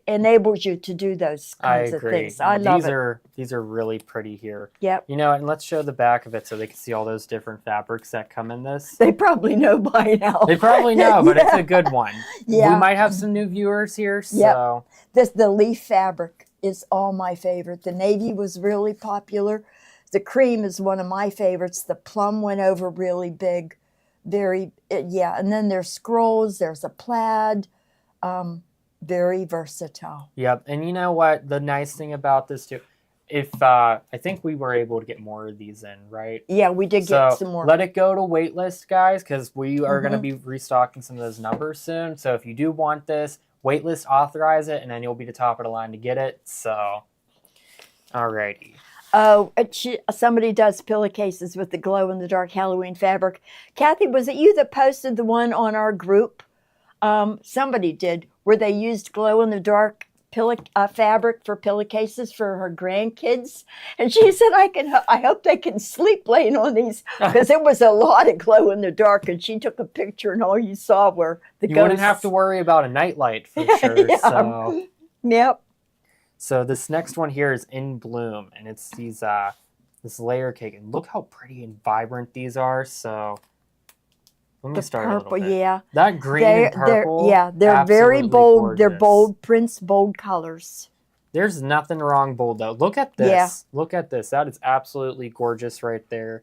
enables you to do those kinds of things. I love it. These are really pretty here. Yep. You know, and let's show the back of it so they can see all those different fabrics that come in this. They probably know by now. They probably know, but it's a good one. Yeah. We might have some new viewers here, so. The leaf fabric is all my favorite. The navy was really popular. The cream is one of my favorites. The plum went over really big. And then there's scrolls, there's a plaid. Very versatile. Yep, and you know what? The nice thing about this too, I think we were able to get more of these in, right? Yeah, we did get some more. Let it go to waitlist, guys, because we are going to be restocking some of those numbers soon. So if you do want this, waitlist, authorize it, and then you'll be the top of the line to get it. So, alrighty. Oh, somebody does pillowcases with the glow-in-the-dark Halloween fabric. Kathy, was it you that posted the one on our group? Somebody did, where they used glow-in-the-dark fabric for pillowcases for her grandkids. And she said, I hope they can sleep laying on these, because it was a lot of glow-in-the-dark. And she took a picture, and all you saw were the ghosts. You wouldn't have to worry about a nightlight for sure. Yeah. So. Yep. So this next one here is in bloom, and it's these this layer cake, and look how pretty and vibrant these are. So let me start purple, a little bit. yeah. That green and purple, they're very bold. Gorgeous. They're bold prints, bold colors. There's nothing wrong bold though. Look at this. Yeah. Look at this. That is absolutely gorgeous right there.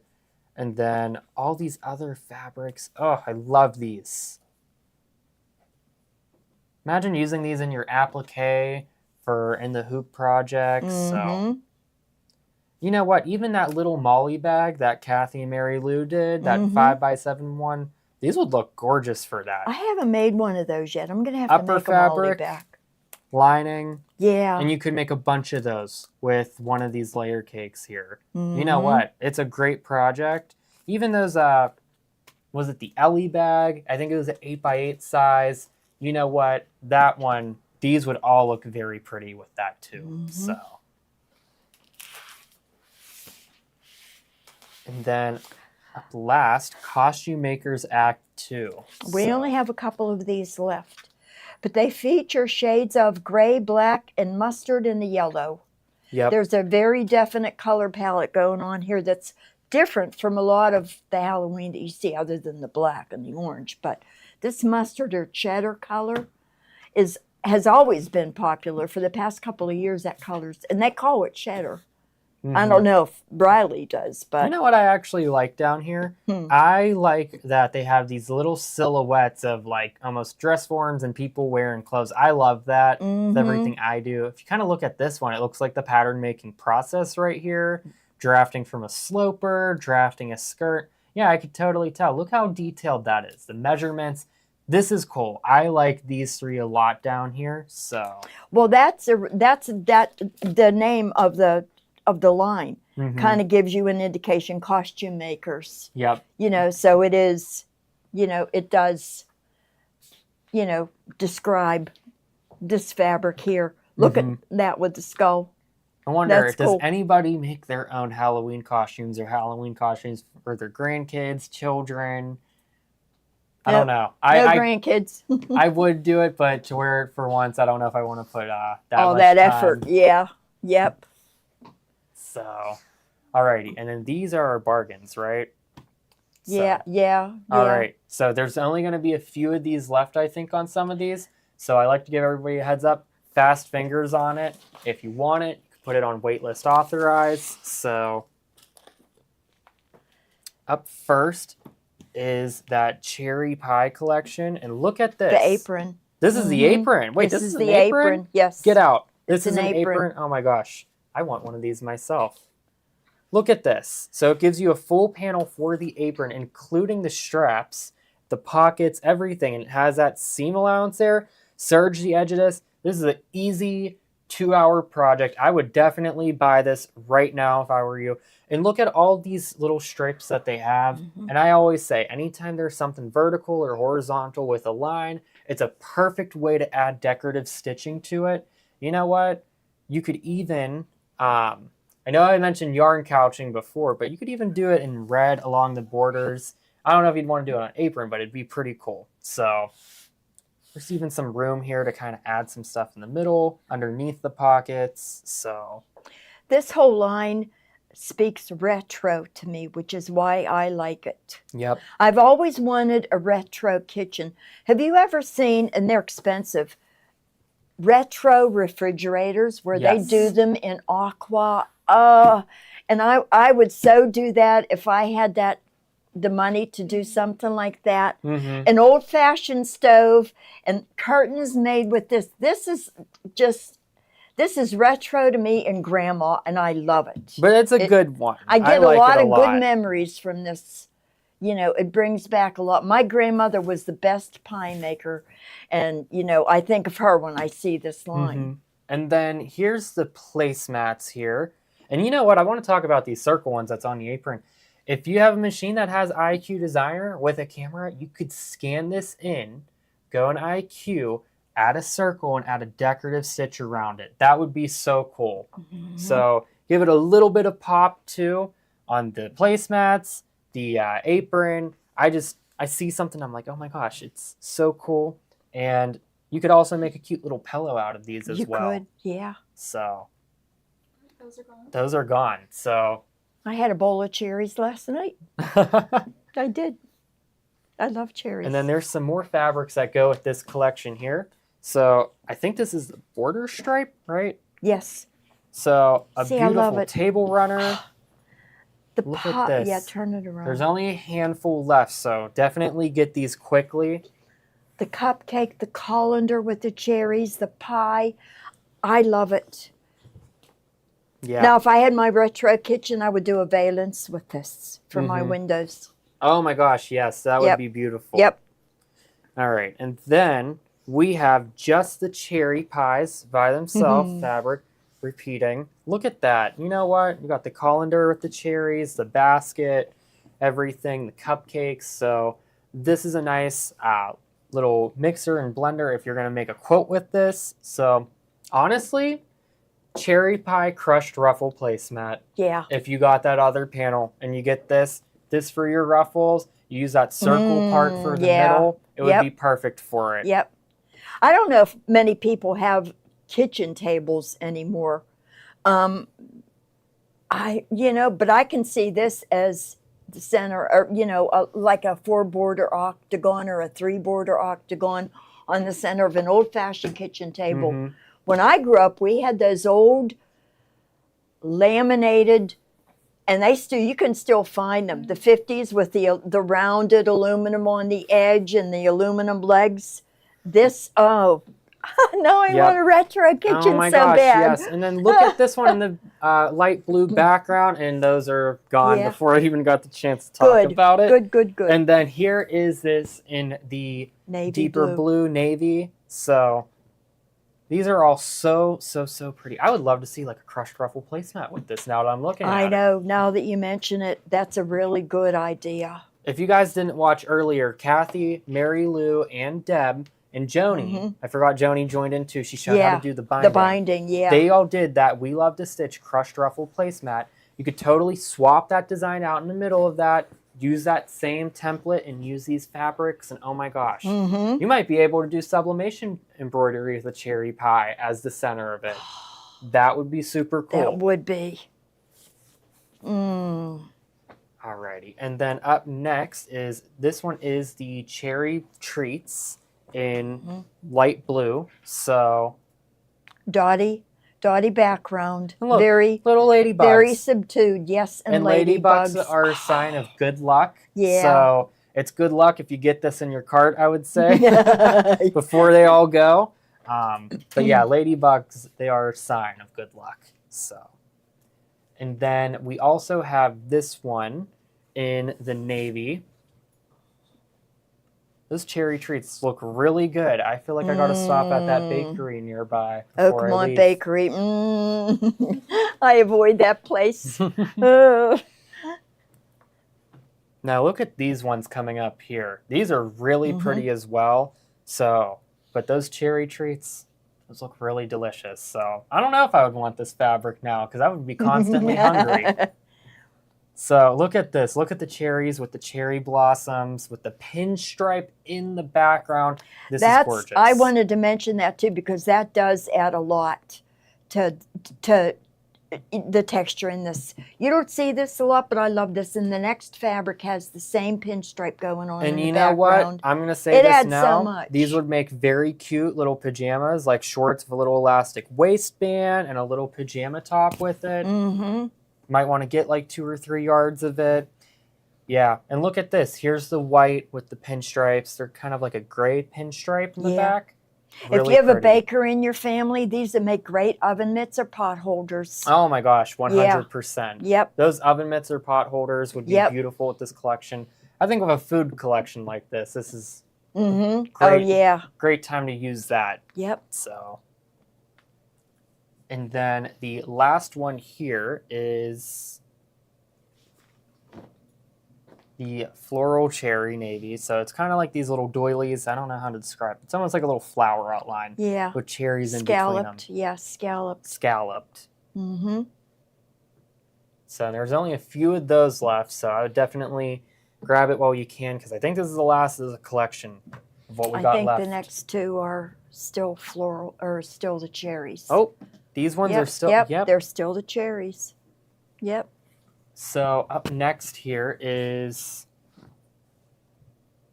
And then all these other fabrics. Oh, I love these. Imagine using these in your applique in the hoop projects. So, you know what? Even that little Molly bag that Kathy and Mary Lou did, that 5x7 one, these would look gorgeous for that. I haven't made one of those yet. I'm going to have Upper to make a Molly fabric, bag. Lining. Yeah. And you could make a bunch of those with one of these layer cakes here. You know what? It's a great project. Even those, was it the Ellie bag? I think it was an 8x8 size. You know what? That one, these would all look very pretty with that too. So. And then up last, Costume Makers Act 2. We only have a couple of these left. But they feature shades of gray, black, and mustard in the yellow. Yep. There's a very definite color palette going on here that's different from a lot of the Halloween that you see, other than the black and the orange. But this mustard or cheddar color has always been popular for the past couple of years. That colors, and they call it cheddar. I don't know if Briley does, but you know what I actually like down here? I like that they have these little silhouettes of like almost dress forms and people wearing clothes. I love that. It's everything I do. If you kind of look at this one, it looks like the pattern making process right here. Drafting from a sloper, drafting a skirt. Yeah, I could totally tell. Look how detailed that is. The measurements. This is cool. I like these three a lot down here. So well, that's the name of the line. Kind of gives you an indication. Costume makers. Yep. You know, so it is. You know, it does. You know, describe this fabric here. Look at that with the skull. I wonder, That's does cool. anybody make their own Halloween costumes or Halloween costumes for their grandkids, children? I don't know. No grandkids. I would do it, but to wear it for once, I don't know if I want to put all much that time. effort. Yeah. Yep. So, alrighty. And then these are our bargains, right? Yeah. All right. So there's only going to be a few of these left, I think, on some of these. So I like to give everybody a heads up. Fast fingers on it. If you want it, you can put it on waitlist authorized. So up first is that cherry pie collection. And look at this. The apron. This is the apron. Wait, this is the an apron? Yes. Get out. This It's is an an apron. apron. Oh my gosh. I want one of these myself. Look at this. So it gives you a full panel for the apron, including the straps, the pockets, everything. And it has that seam allowance there. Serge the edge of this. This is an easy 2-hour project. I would definitely buy this right now if I were you. And look at all these little strips that they have. And I always say, anytime there's something vertical or horizontal with a line, it's a perfect way to add decorative stitching to it. You know what? You could even, I know I mentioned yarn couching before, but you could even do it in red along the borders. I don't know if you'd want to do it on an apron, but it'd be pretty cool. So There's even some room here to kind of add some stuff in the middle, underneath the pockets. So This whole line speaks retro to me, which is why I like it. yep. I've always wanted a retro kitchen. Have you ever seen, and they're expensive, retro refrigerators where they Yes. do them in aqua? And I would so do that if I had the money to do something like that. Mm-hmm. An old-fashioned stove and curtains made with this. This is retro to me and grandma, and I love it. But it's a good one. I get like a lot it of good memories from this. You know, it brings back a lot. My grandmother was the best pie maker, and, you know, I think of her when I see this line. Mm-hmm. And then here's the placemats here. And you know what? I want to talk about these circle ones that's on the apron. If you have a machine that has IQ Designer with a camera, you could scan this in, go in IQ, add a circle, and add a decorative stitch around it. That would be so cool. Mm-hmm. So give it a little bit of pop too on the placemats, the apron. I see something, I'm like, oh my gosh, it's so cool. And you could also make a cute little pillow out of these as well. You could, yeah. So Those are gone. those are gone. So I had a bowl of cherries last night. I did. I love cherries. and then there's some more fabrics that go with this collection here. So I think this is the border stripe, right? Yes. So a See, I love beautiful it. table runner. The Look at pot, this. yeah, turn it around. There's only a handful left, so definitely get these quickly. The cupcake, the colander with the cherries, the pie. I love it. Yeah. Now, if I had my retro kitchen, I would do a valance with this for my Mhm. windows. Oh my gosh, yes, that would Yep. be beautiful. Yep. All right, and then we have just the cherry pies by themselves, Mhm. fabric repeating. Look at that. You know what? You got the colander with the cherries, the basket, everything, the cupcakes. So this is a nice little mixer and blender if you're going to make a quilt with this. So honestly, cherry pie crushed ruffle placemat. Yeah. If you got that other panel and you get this for your ruffles, you use that circle part for the yeah. middle, it would Yep. be perfect for it. Yep. I don't know if many people have kitchen tables anymore. But I can see this as the center, or, like a 4-border octagon or a 3-border octagon on the center of an old-fashioned kitchen table. Mhm. When I grew up, we had those old laminated, and you can still find them, the 50s with the rounded aluminum on the edge and the aluminum legs. Now I Yep. want a retro kitchen Oh my so gosh, bad. yes. And then look at this one in the light blue background, and those are gone Yeah. before I even got the chance to talk about it. Good. And then here is this in the Navy deeper blue navy. So these are all so pretty. I would love to see like a crushed ruffle placemat with this now that I'm looking at I it. know. Now that you mention it, that's a really good idea. If you guys didn't watch earlier, Kathy, Mary Lou, and Deb, and Joni, Mhm. I forgot Joni joined in too. She showed how Yeah, to do the binding. The binding, yeah. They all did that. We Love to Stitch crushed ruffle placemat. You could totally swap that design out in the middle of that, use that same template, and use these fabrics. And oh my gosh, Mhm. you might be able to do sublimation embroidery with a cherry pie as the center of it. That would be super cool. That would be. Alrighty, and then up next is this one is the cherry treats in light blue. So Dotty background. look, Very little ladybugs. Very subdued, yes, and ladybugs are a sign of good luck. Yeah. So it's good luck if you get this in your cart, I would say, before they all go. But yeah, ladybugs, they are a sign of good luck. So, and then we also have this one in the navy. Those cherry treats look really good. I feel like I got to stop at that bakery nearby. before I Oakmont leave. Bakery. I avoid that place. Oh. Now look at these ones coming up here. These are really pretty as well. So, but those cherry treats, those look really delicious. So I don't know if I would want this fabric now because I would be constantly hungry. So look at this. Look at the cherries with the cherry blossoms, with the pinstripe in the background. This is gorgeous. I wanted to mention that too because that does add a lot to the texture in this. You don't see this a lot, but I love this. And the next fabric has the same pinstripe going on in the background. And you know what? I'm going to say this now. So much. These would make very cute little pajamas, like shorts with a little elastic waistband and a little pajama top with it. Mm-hmm. Might want to get like 2 or 3 yards of it. Yeah, and look at this. Here's the white with the pinstripes. They're kind of like a gray pinstripe in the back. Really if you have pretty. A baker in your family, these would make great oven mitts or pot holders. Oh my gosh, 100%. Yep. Those oven mitts or pot holders would be beautiful with this collection. I think with a food collection like this is great. Oh yeah. Great time to use that. Yep. So. And then the last one here is the floral cherry navy. So it's kind of like these little doilies. I don't know how to describe it. It's almost like a little flower outline. Yeah. With cherries in between them. Scalloped. Yeah, scalloped. Scalloped. Mm-hmm. So there's only a few of those left. So I would definitely grab it while you can because I think this is the last of the collection of what we got left. I think the next two are still floral or still the cherries. Oh, these ones are still. Yep, they're still the cherries. Yep. So up next here is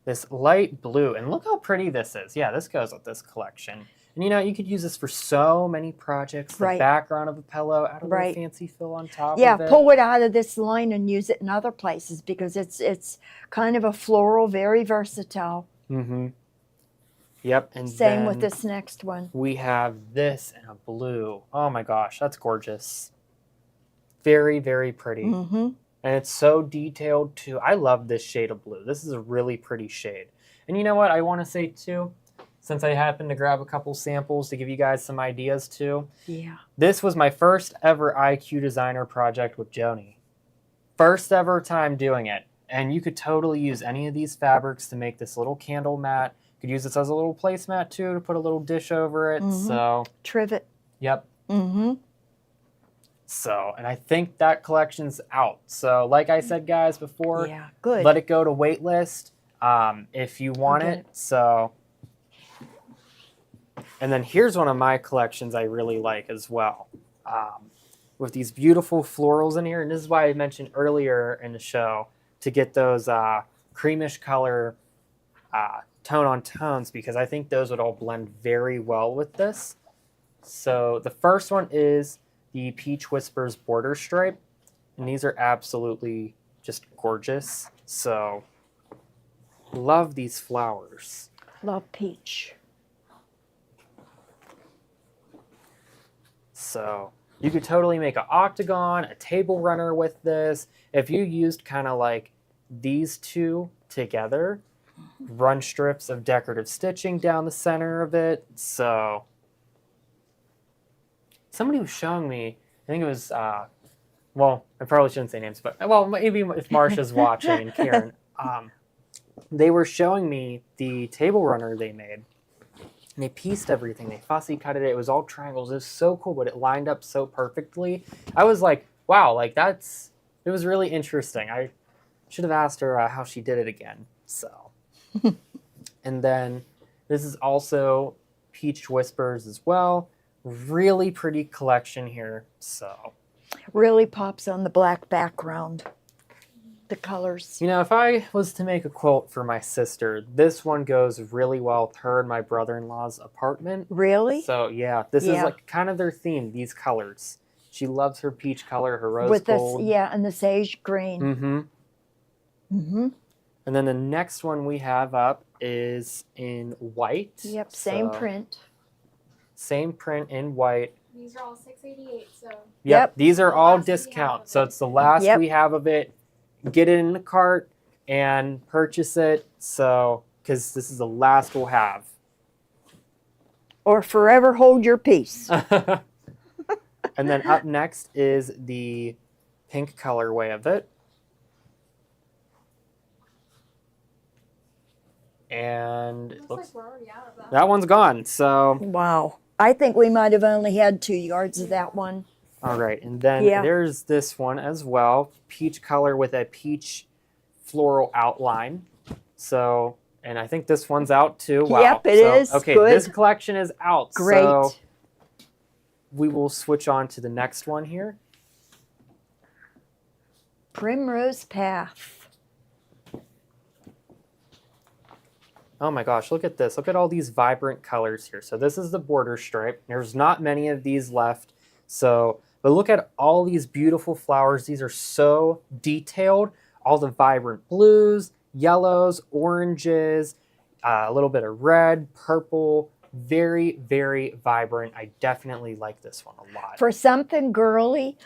this light blue. And look how pretty this is. Yeah, this goes with this collection. And you know, you could use this for so many projects. The background of a pillow, add a little fancy fill on top of it. Yeah, pull it out of this line and use it in other places because it's kind of a floral, very versatile. Mm-hmm. Yep. And same with this next one. We have this in a blue. Oh my gosh, that's gorgeous. Very, very pretty. Mm-hmm. And it's so detailed too. I love this shade of blue. This is a really pretty shade. And you know what I want to say too? Since I happened to grab a couple samples to give you guys some ideas too. Yeah. This was my first ever IQ designer project with Joni. First ever time doing it. And you could totally use any of these fabrics to make this little candle mat. You could use this as a little placemat too to put a little dish over it. Mm-hmm. So trivet. Yep. Mm-hmm. So, and I think that collection's out. So, like I said, guys, before, good. Let it go to waitlist if you want it. So, and then here's one of my collections I really like as well. With these beautiful florals in here. And this is why I mentioned earlier in the show to get those creamish color tone on tones because I think those would all blend very well with this. So, the first one is the Peach Whispers border stripe, and these are absolutely just gorgeous. So, love these flowers. Love peach. So, you could totally make an octagon, a table runner with this. If you used kind of like these two together, run strips of decorative stitching down the center of it. So, somebody was showing me, I think it was, well, I probably shouldn't say names, but, well, maybe if Marsha's watching and Karen, they were showing me the table runner they made. And they pieced everything. They fussy cut it. It was all triangles. It was so cool, but it lined up so perfectly. I was like, wow, like it was really interesting. I should have asked her how she did it again. So, and then this is also Peach Whispers as well. Really pretty collection here. So really pops on the black background. The colors. You know, if I was to make a quote for my sister, this one goes really well with her and my brother-in-law's apartment. Really? So yeah, this is like kind of their theme, these colors. She loves her peach color, her rose with gold. This, and the sage green. Mm-hmm. Mm-hmm. And then the next one we have up is in white. Yep, same print. Same print in white. These are all $6.88, so. Yep, these are all discount. So it's the last we have of it. Get it in the cart and purchase it. So, because this is the last we'll have. Or forever hold your peace. And then up next is the pink colorway of it. And it looks like we're already out of that. That one's gone. So wow. I think we might have only had 2 yards of that one. All right, and then Yeah. there's this one as well, peach color with a peach floral outline. So, and I think this one's out too. Wow. Yep, it so, is. Okay, Good. this collection is out. Great. So we will switch on to the next one here. Primrose Path. Oh my gosh, look at this. Look at all these vibrant colors here. So this is the border stripe. There's not many of these left. So, but look at all these beautiful flowers. These are so detailed. All the vibrant blues, yellows, oranges, a little bit of red, purple. Very, very vibrant. I definitely like this one a lot. For something girly,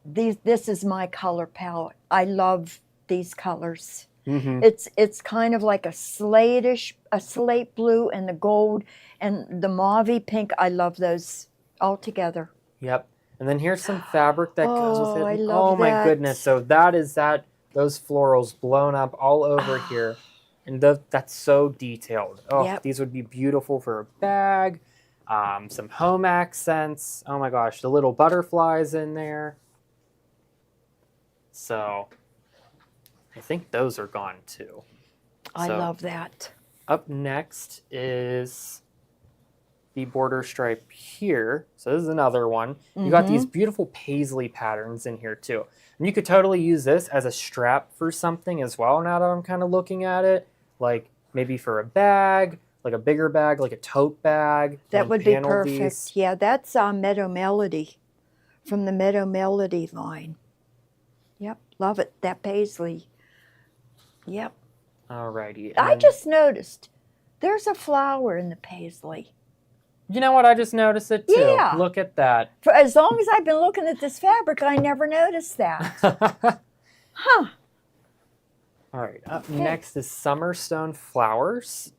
this is my color palette. I love these colors. Mm-hmm. It's kind of like a slate blue and the gold and the mauve pink. I love those all together. Yep. And then here's some fabric that goes with it. I love oh my that. goodness. So that is those florals blown up all over here. And that's so detailed. Oh, Yep. These would be beautiful for a bag. Some home accents. Oh my gosh, the little butterflies in there. So I think those are gone too. I So, love that. Up next is the border stripe here. So this is another one. You got these beautiful paisley patterns in here too. And you could totally use this as a strap for something as well, now that I'm kind of looking at it. Like maybe for a bag, like a bigger bag, like a tote bag. That would be panel perfect. these. Yeah, that's Meadow Melody from the Meadow Melody line. Yep, love it. That paisley. Yep. Alrighty. I and- just noticed there's a flower in the paisley. You know what? I just noticed it too. Yeah. Look at that. For as long as I've been looking at this fabric, I never noticed that. Huh. All right, up next is Summerstone Flowers.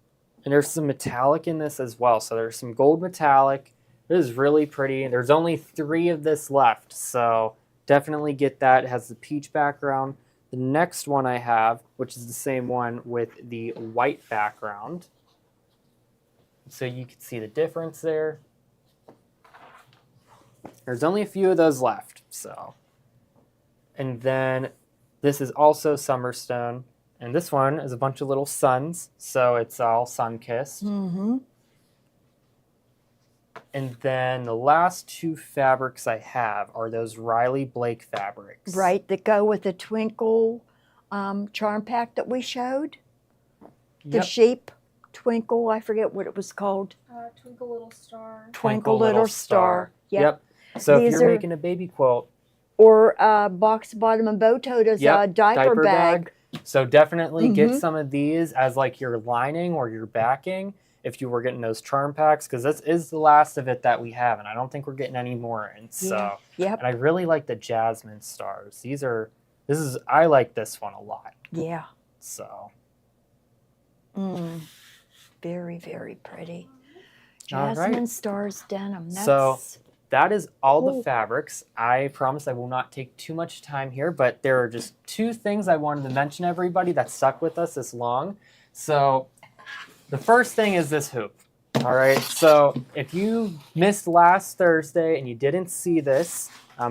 And there's some metallic in this as well. So there's some gold metallic. It is really pretty. There's only 3 of this left. So definitely get that. It has the peach background. The next one I have, which is the same one with the white background. So you can see the difference there. There's only a few of those left. So, and then this is also Summerstone, and this one is a bunch of little suns, so it's all sun-kissed. Mm-hmm. And then the last 2 fabrics I have are those Riley Blake fabrics. Right, that go with the twinkle charm pack that we showed. The Yep. sheep twinkle, I forget what it was called. Twinkle Little Star. Twinkle Little Star. Yep. So if These you're are- making a baby quilt, Or Box Bottom and Boto does a diaper bag. So definitely get Mhm. some of these as like your lining or your backing if you were getting those charm packs, because this is the last of it that we have, and I don't think we're getting any more in. So, Yep. and I really like the Jasmine stars. I like this one a lot. Yeah. So, Very, very pretty. All right. Jasmine Stars denim. That's, So, that is all the Cool. fabrics. I promise I will not take too much time here, but there are just 2 things I wanted to mention, everybody, that stuck with us this long. So the first thing is this hoop. All right. So if you missed last Thursday and you didn't see this,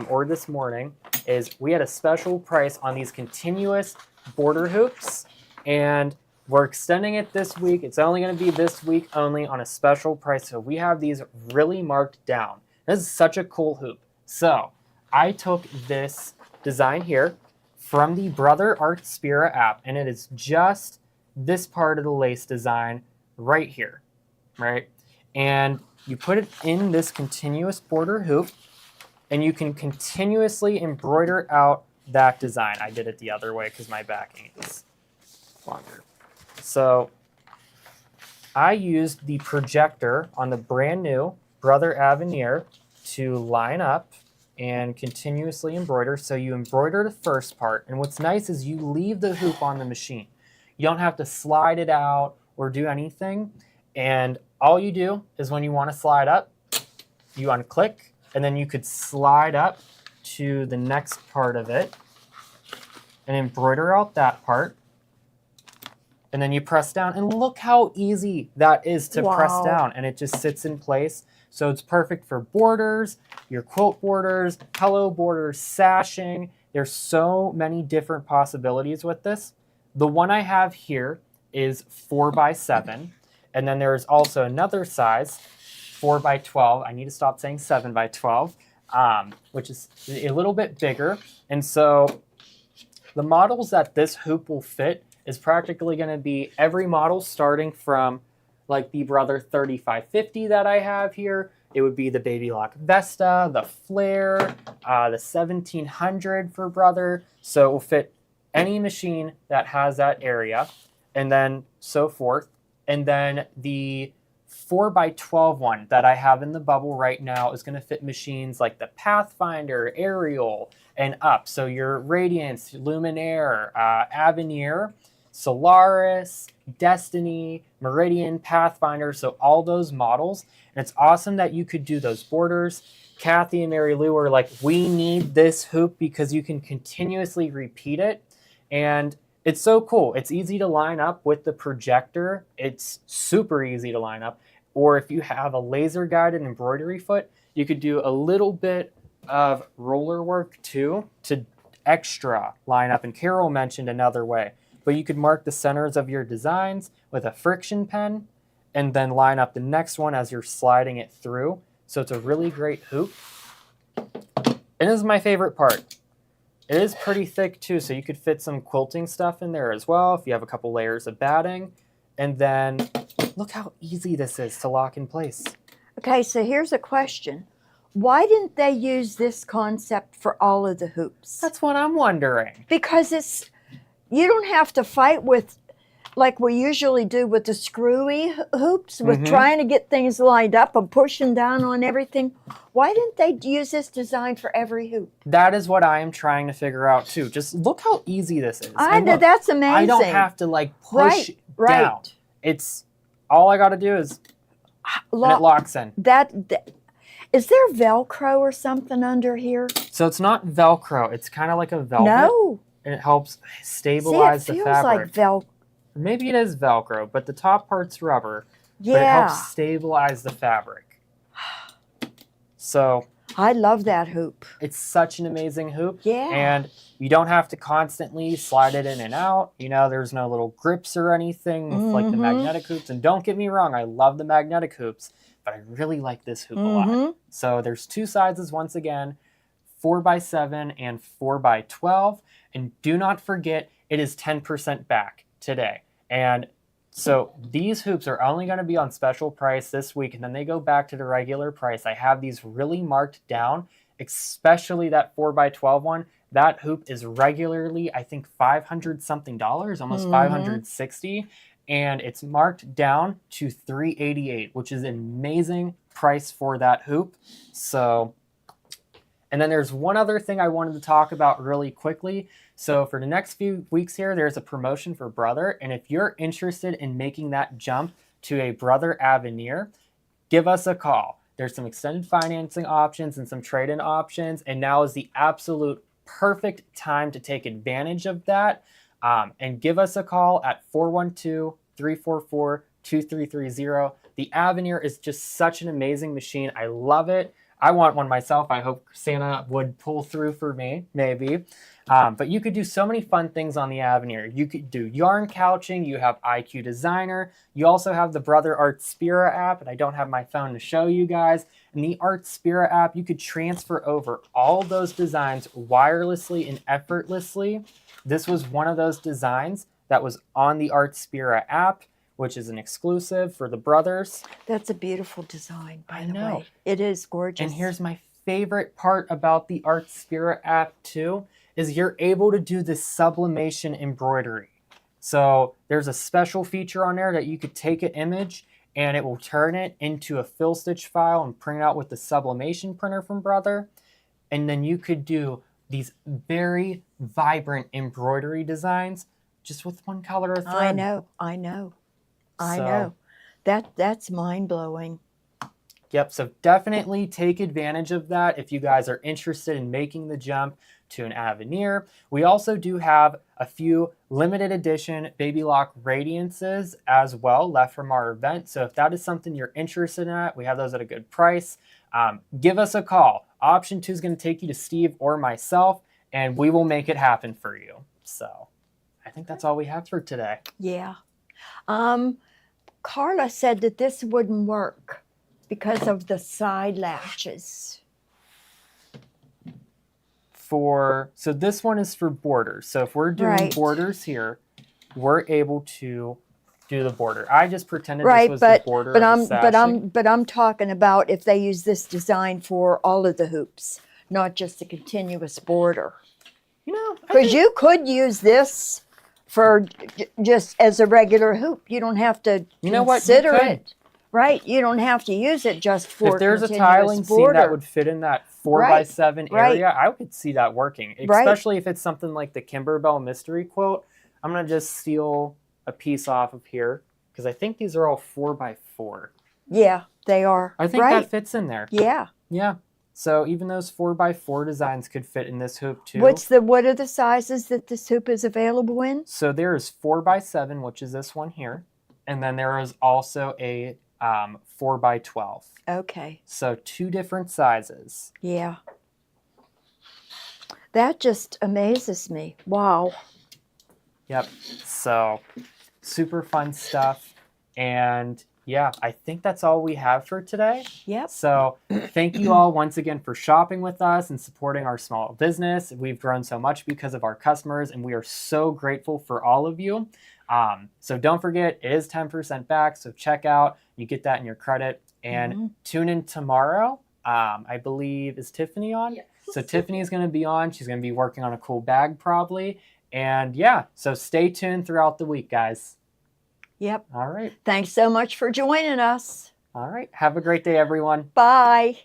or this morning, is we had a special price on these continuous border hoops, and we're extending it this week. It's only going to be this week only on a special price. So we have these really marked down. This is such a cool hoop. So I took this design here from the Brother Art Spira app, and it is just this part of the lace design right here, right? And you put it in this continuous border hoop, and you can continuously embroider out that design. I did it the other way because my backing is longer. So I used the projector on the brand new Brother Avenir to line up and continuously embroider. So you embroider the first part, and what's nice is you leave the hoop on the machine. You don't have to slide it out or do anything, and all you do is when you want to slide up, you unclick, and then you could slide up to the next part of it and embroider out that part. And then you press down, and look how easy that is to press Wow. down, and it just sits in place. So it's perfect for borders, your quilt borders, pillow borders, sashing. There's so many different possibilities with this. The one I have here is 4x7. And then there's also another size, 4x12. I need to stop saying 7x12, which is a little bit bigger. And so the models that this hoop will fit is practically going to be every model starting from like the Brother 3550 that I have here. It would be the Baby Lock Vesta, the Flare, the 1700 for Brother. So it will fit any machine that has that area, and then so forth. And then the 4x12 one that I have in the bubble right now is going to fit machines like the Pathfinder, Ariel, and up. So your Radiance, Luminaire, Avenir, Solaris, Destiny, Meridian, Pathfinder, so all those models. And it's awesome that you could do those borders. Kathy and Mary Lou were like, we need this hoop because you can continuously repeat it. And it's so cool. It's easy to line up with the projector. It's super easy to line up. Or if you have a laser guided embroidery foot, you could do a little bit of roller work too to extra line up. And Carol mentioned another way. But you could mark the centers of your designs with a friction pen and then line up the next one as you're sliding it through. So it's a really great hoop. And this is my favorite part. It is pretty thick too, so you could fit some quilting stuff in there as well if you have a couple layers of batting. And then look how easy this is to lock in place. Okay, so here's a question. Why didn't they use this concept for all of the hoops? That's what I'm wondering. Because you don't have to fight with, like we usually do with the screwy hoops, with trying to get things lined up and pushing down on everything. Why didn't they use this design for every hoop? That is what I am trying to figure out too. Just look how easy this is. Look, that's amazing. I don't have to like push down. It's all I got to do is and it locks in. Is there Velcro or something under here? So it's not Velcro. It's kind of like a velvet. No. And it helps stabilize the fabric. See, it feels like Velcro. Maybe it is Velcro, but the top part's rubber. Yeah. But it helps stabilize the fabric. So I love that hoop. It's such an amazing hoop. Yeah. And you don't have to constantly slide it in and out. You know, there's no little grips or anything with like the magnetic hoops. And don't get me wrong, I love the magnetic hoops, but I really like this hoop a lot. So there's two sizes once again, 4x7 and 4x12. And do not forget, it is 10% back today. And so these hoops are only going to be on special price this week, and then they go back to the regular price. I have these really marked down, especially that 4x12 one. That hoop is regularly, I think, $500 something, almost $560, and it's marked down to $388, which is an amazing price for that hoop. So, and then there's one other thing I wanted to talk about really quickly. So for the next few weeks here, there's a promotion for Brother. And if you're interested in making that jump to a Brother Avenir, give us a call. There's some extended financing options and some trade-in options. And now is the absolute perfect time to take advantage of that. And give us a call at 412-344-2330. The Avenir is just such an amazing machine. I love it. I want one myself. I hope Santa would pull through for me, maybe. But you could do so many fun things on the Avenir. You could do yarn couching. You have IQ Designer. You also have the Brother Art Spira app, and I don't have my phone to show you guys. In the Art Spira app, you could transfer over all those designs wirelessly and effortlessly. This was one of those designs that was on the Art Spira app, which is an exclusive for the brothers. That's a beautiful design, by the way. It is gorgeous. And here's my favorite part about the Art Spira app too, is you're able to do this sublimation embroidery. So there's a special feature on there that you could take an image and it will turn it into a fill stitch file and print it out with the sublimation printer from Brother. And then you could do these very vibrant embroidery designs just with one color of thread. I know. That's mind-blowing. Yep, so definitely take advantage of that if you guys are interested in making the jump to an Avenir. We also do have a few limited edition Baby Lock Radiances as well left from our event. So if that is something you're interested in, we have those at a good price. Give us a call. Option 2 is going to take you to Steve or myself, and we will make it happen for you. So I think that's all we have for today. Yeah. Carla said that this wouldn't work because of the side latches. So this one is for borders. So if we're doing borders here, we're able to do the border. I just pretended this was the border of the sashing. But I'm talking about if they use this design for all of the hoops, not just a continuous border. You know, because you could use this for just as a regular hoop. You don't have to consider it. Right, you don't have to use it just for if there's a continuous tiling seam border. that would fit in that 4x7 area, I could see that working. Especially if it's something like the Kimberbell mystery quote. I'm gonna just steal a piece off of here because I think these are all 4x4. Yeah, they are. I think that fits in there. Yeah. Yeah. So even those 4x4 designs could fit in this hoop too. What are the sizes that this hoop is available in? So there is 4x7, which is this one here, and then there is also a 4x12. Okay. So 2 different sizes. Yeah. That just amazes me. Wow. Yep. So super fun stuff. And yeah, I think that's all we have for today. Yep. So thank you all once again for shopping with us and supporting our small business. We've grown so much because of our customers, and we are so grateful for all of you. So don't forget, it is 10% back. So check out, you get that in your credit, and tune in tomorrow. I believe, is Tiffany on? Yes. So Tiffany is going to be on. She's going to be working on a cool bag probably. And yeah, so stay tuned throughout the week, guys. Yep. All right. Thanks so much for joining us. All right. Have a great day, everyone. Bye.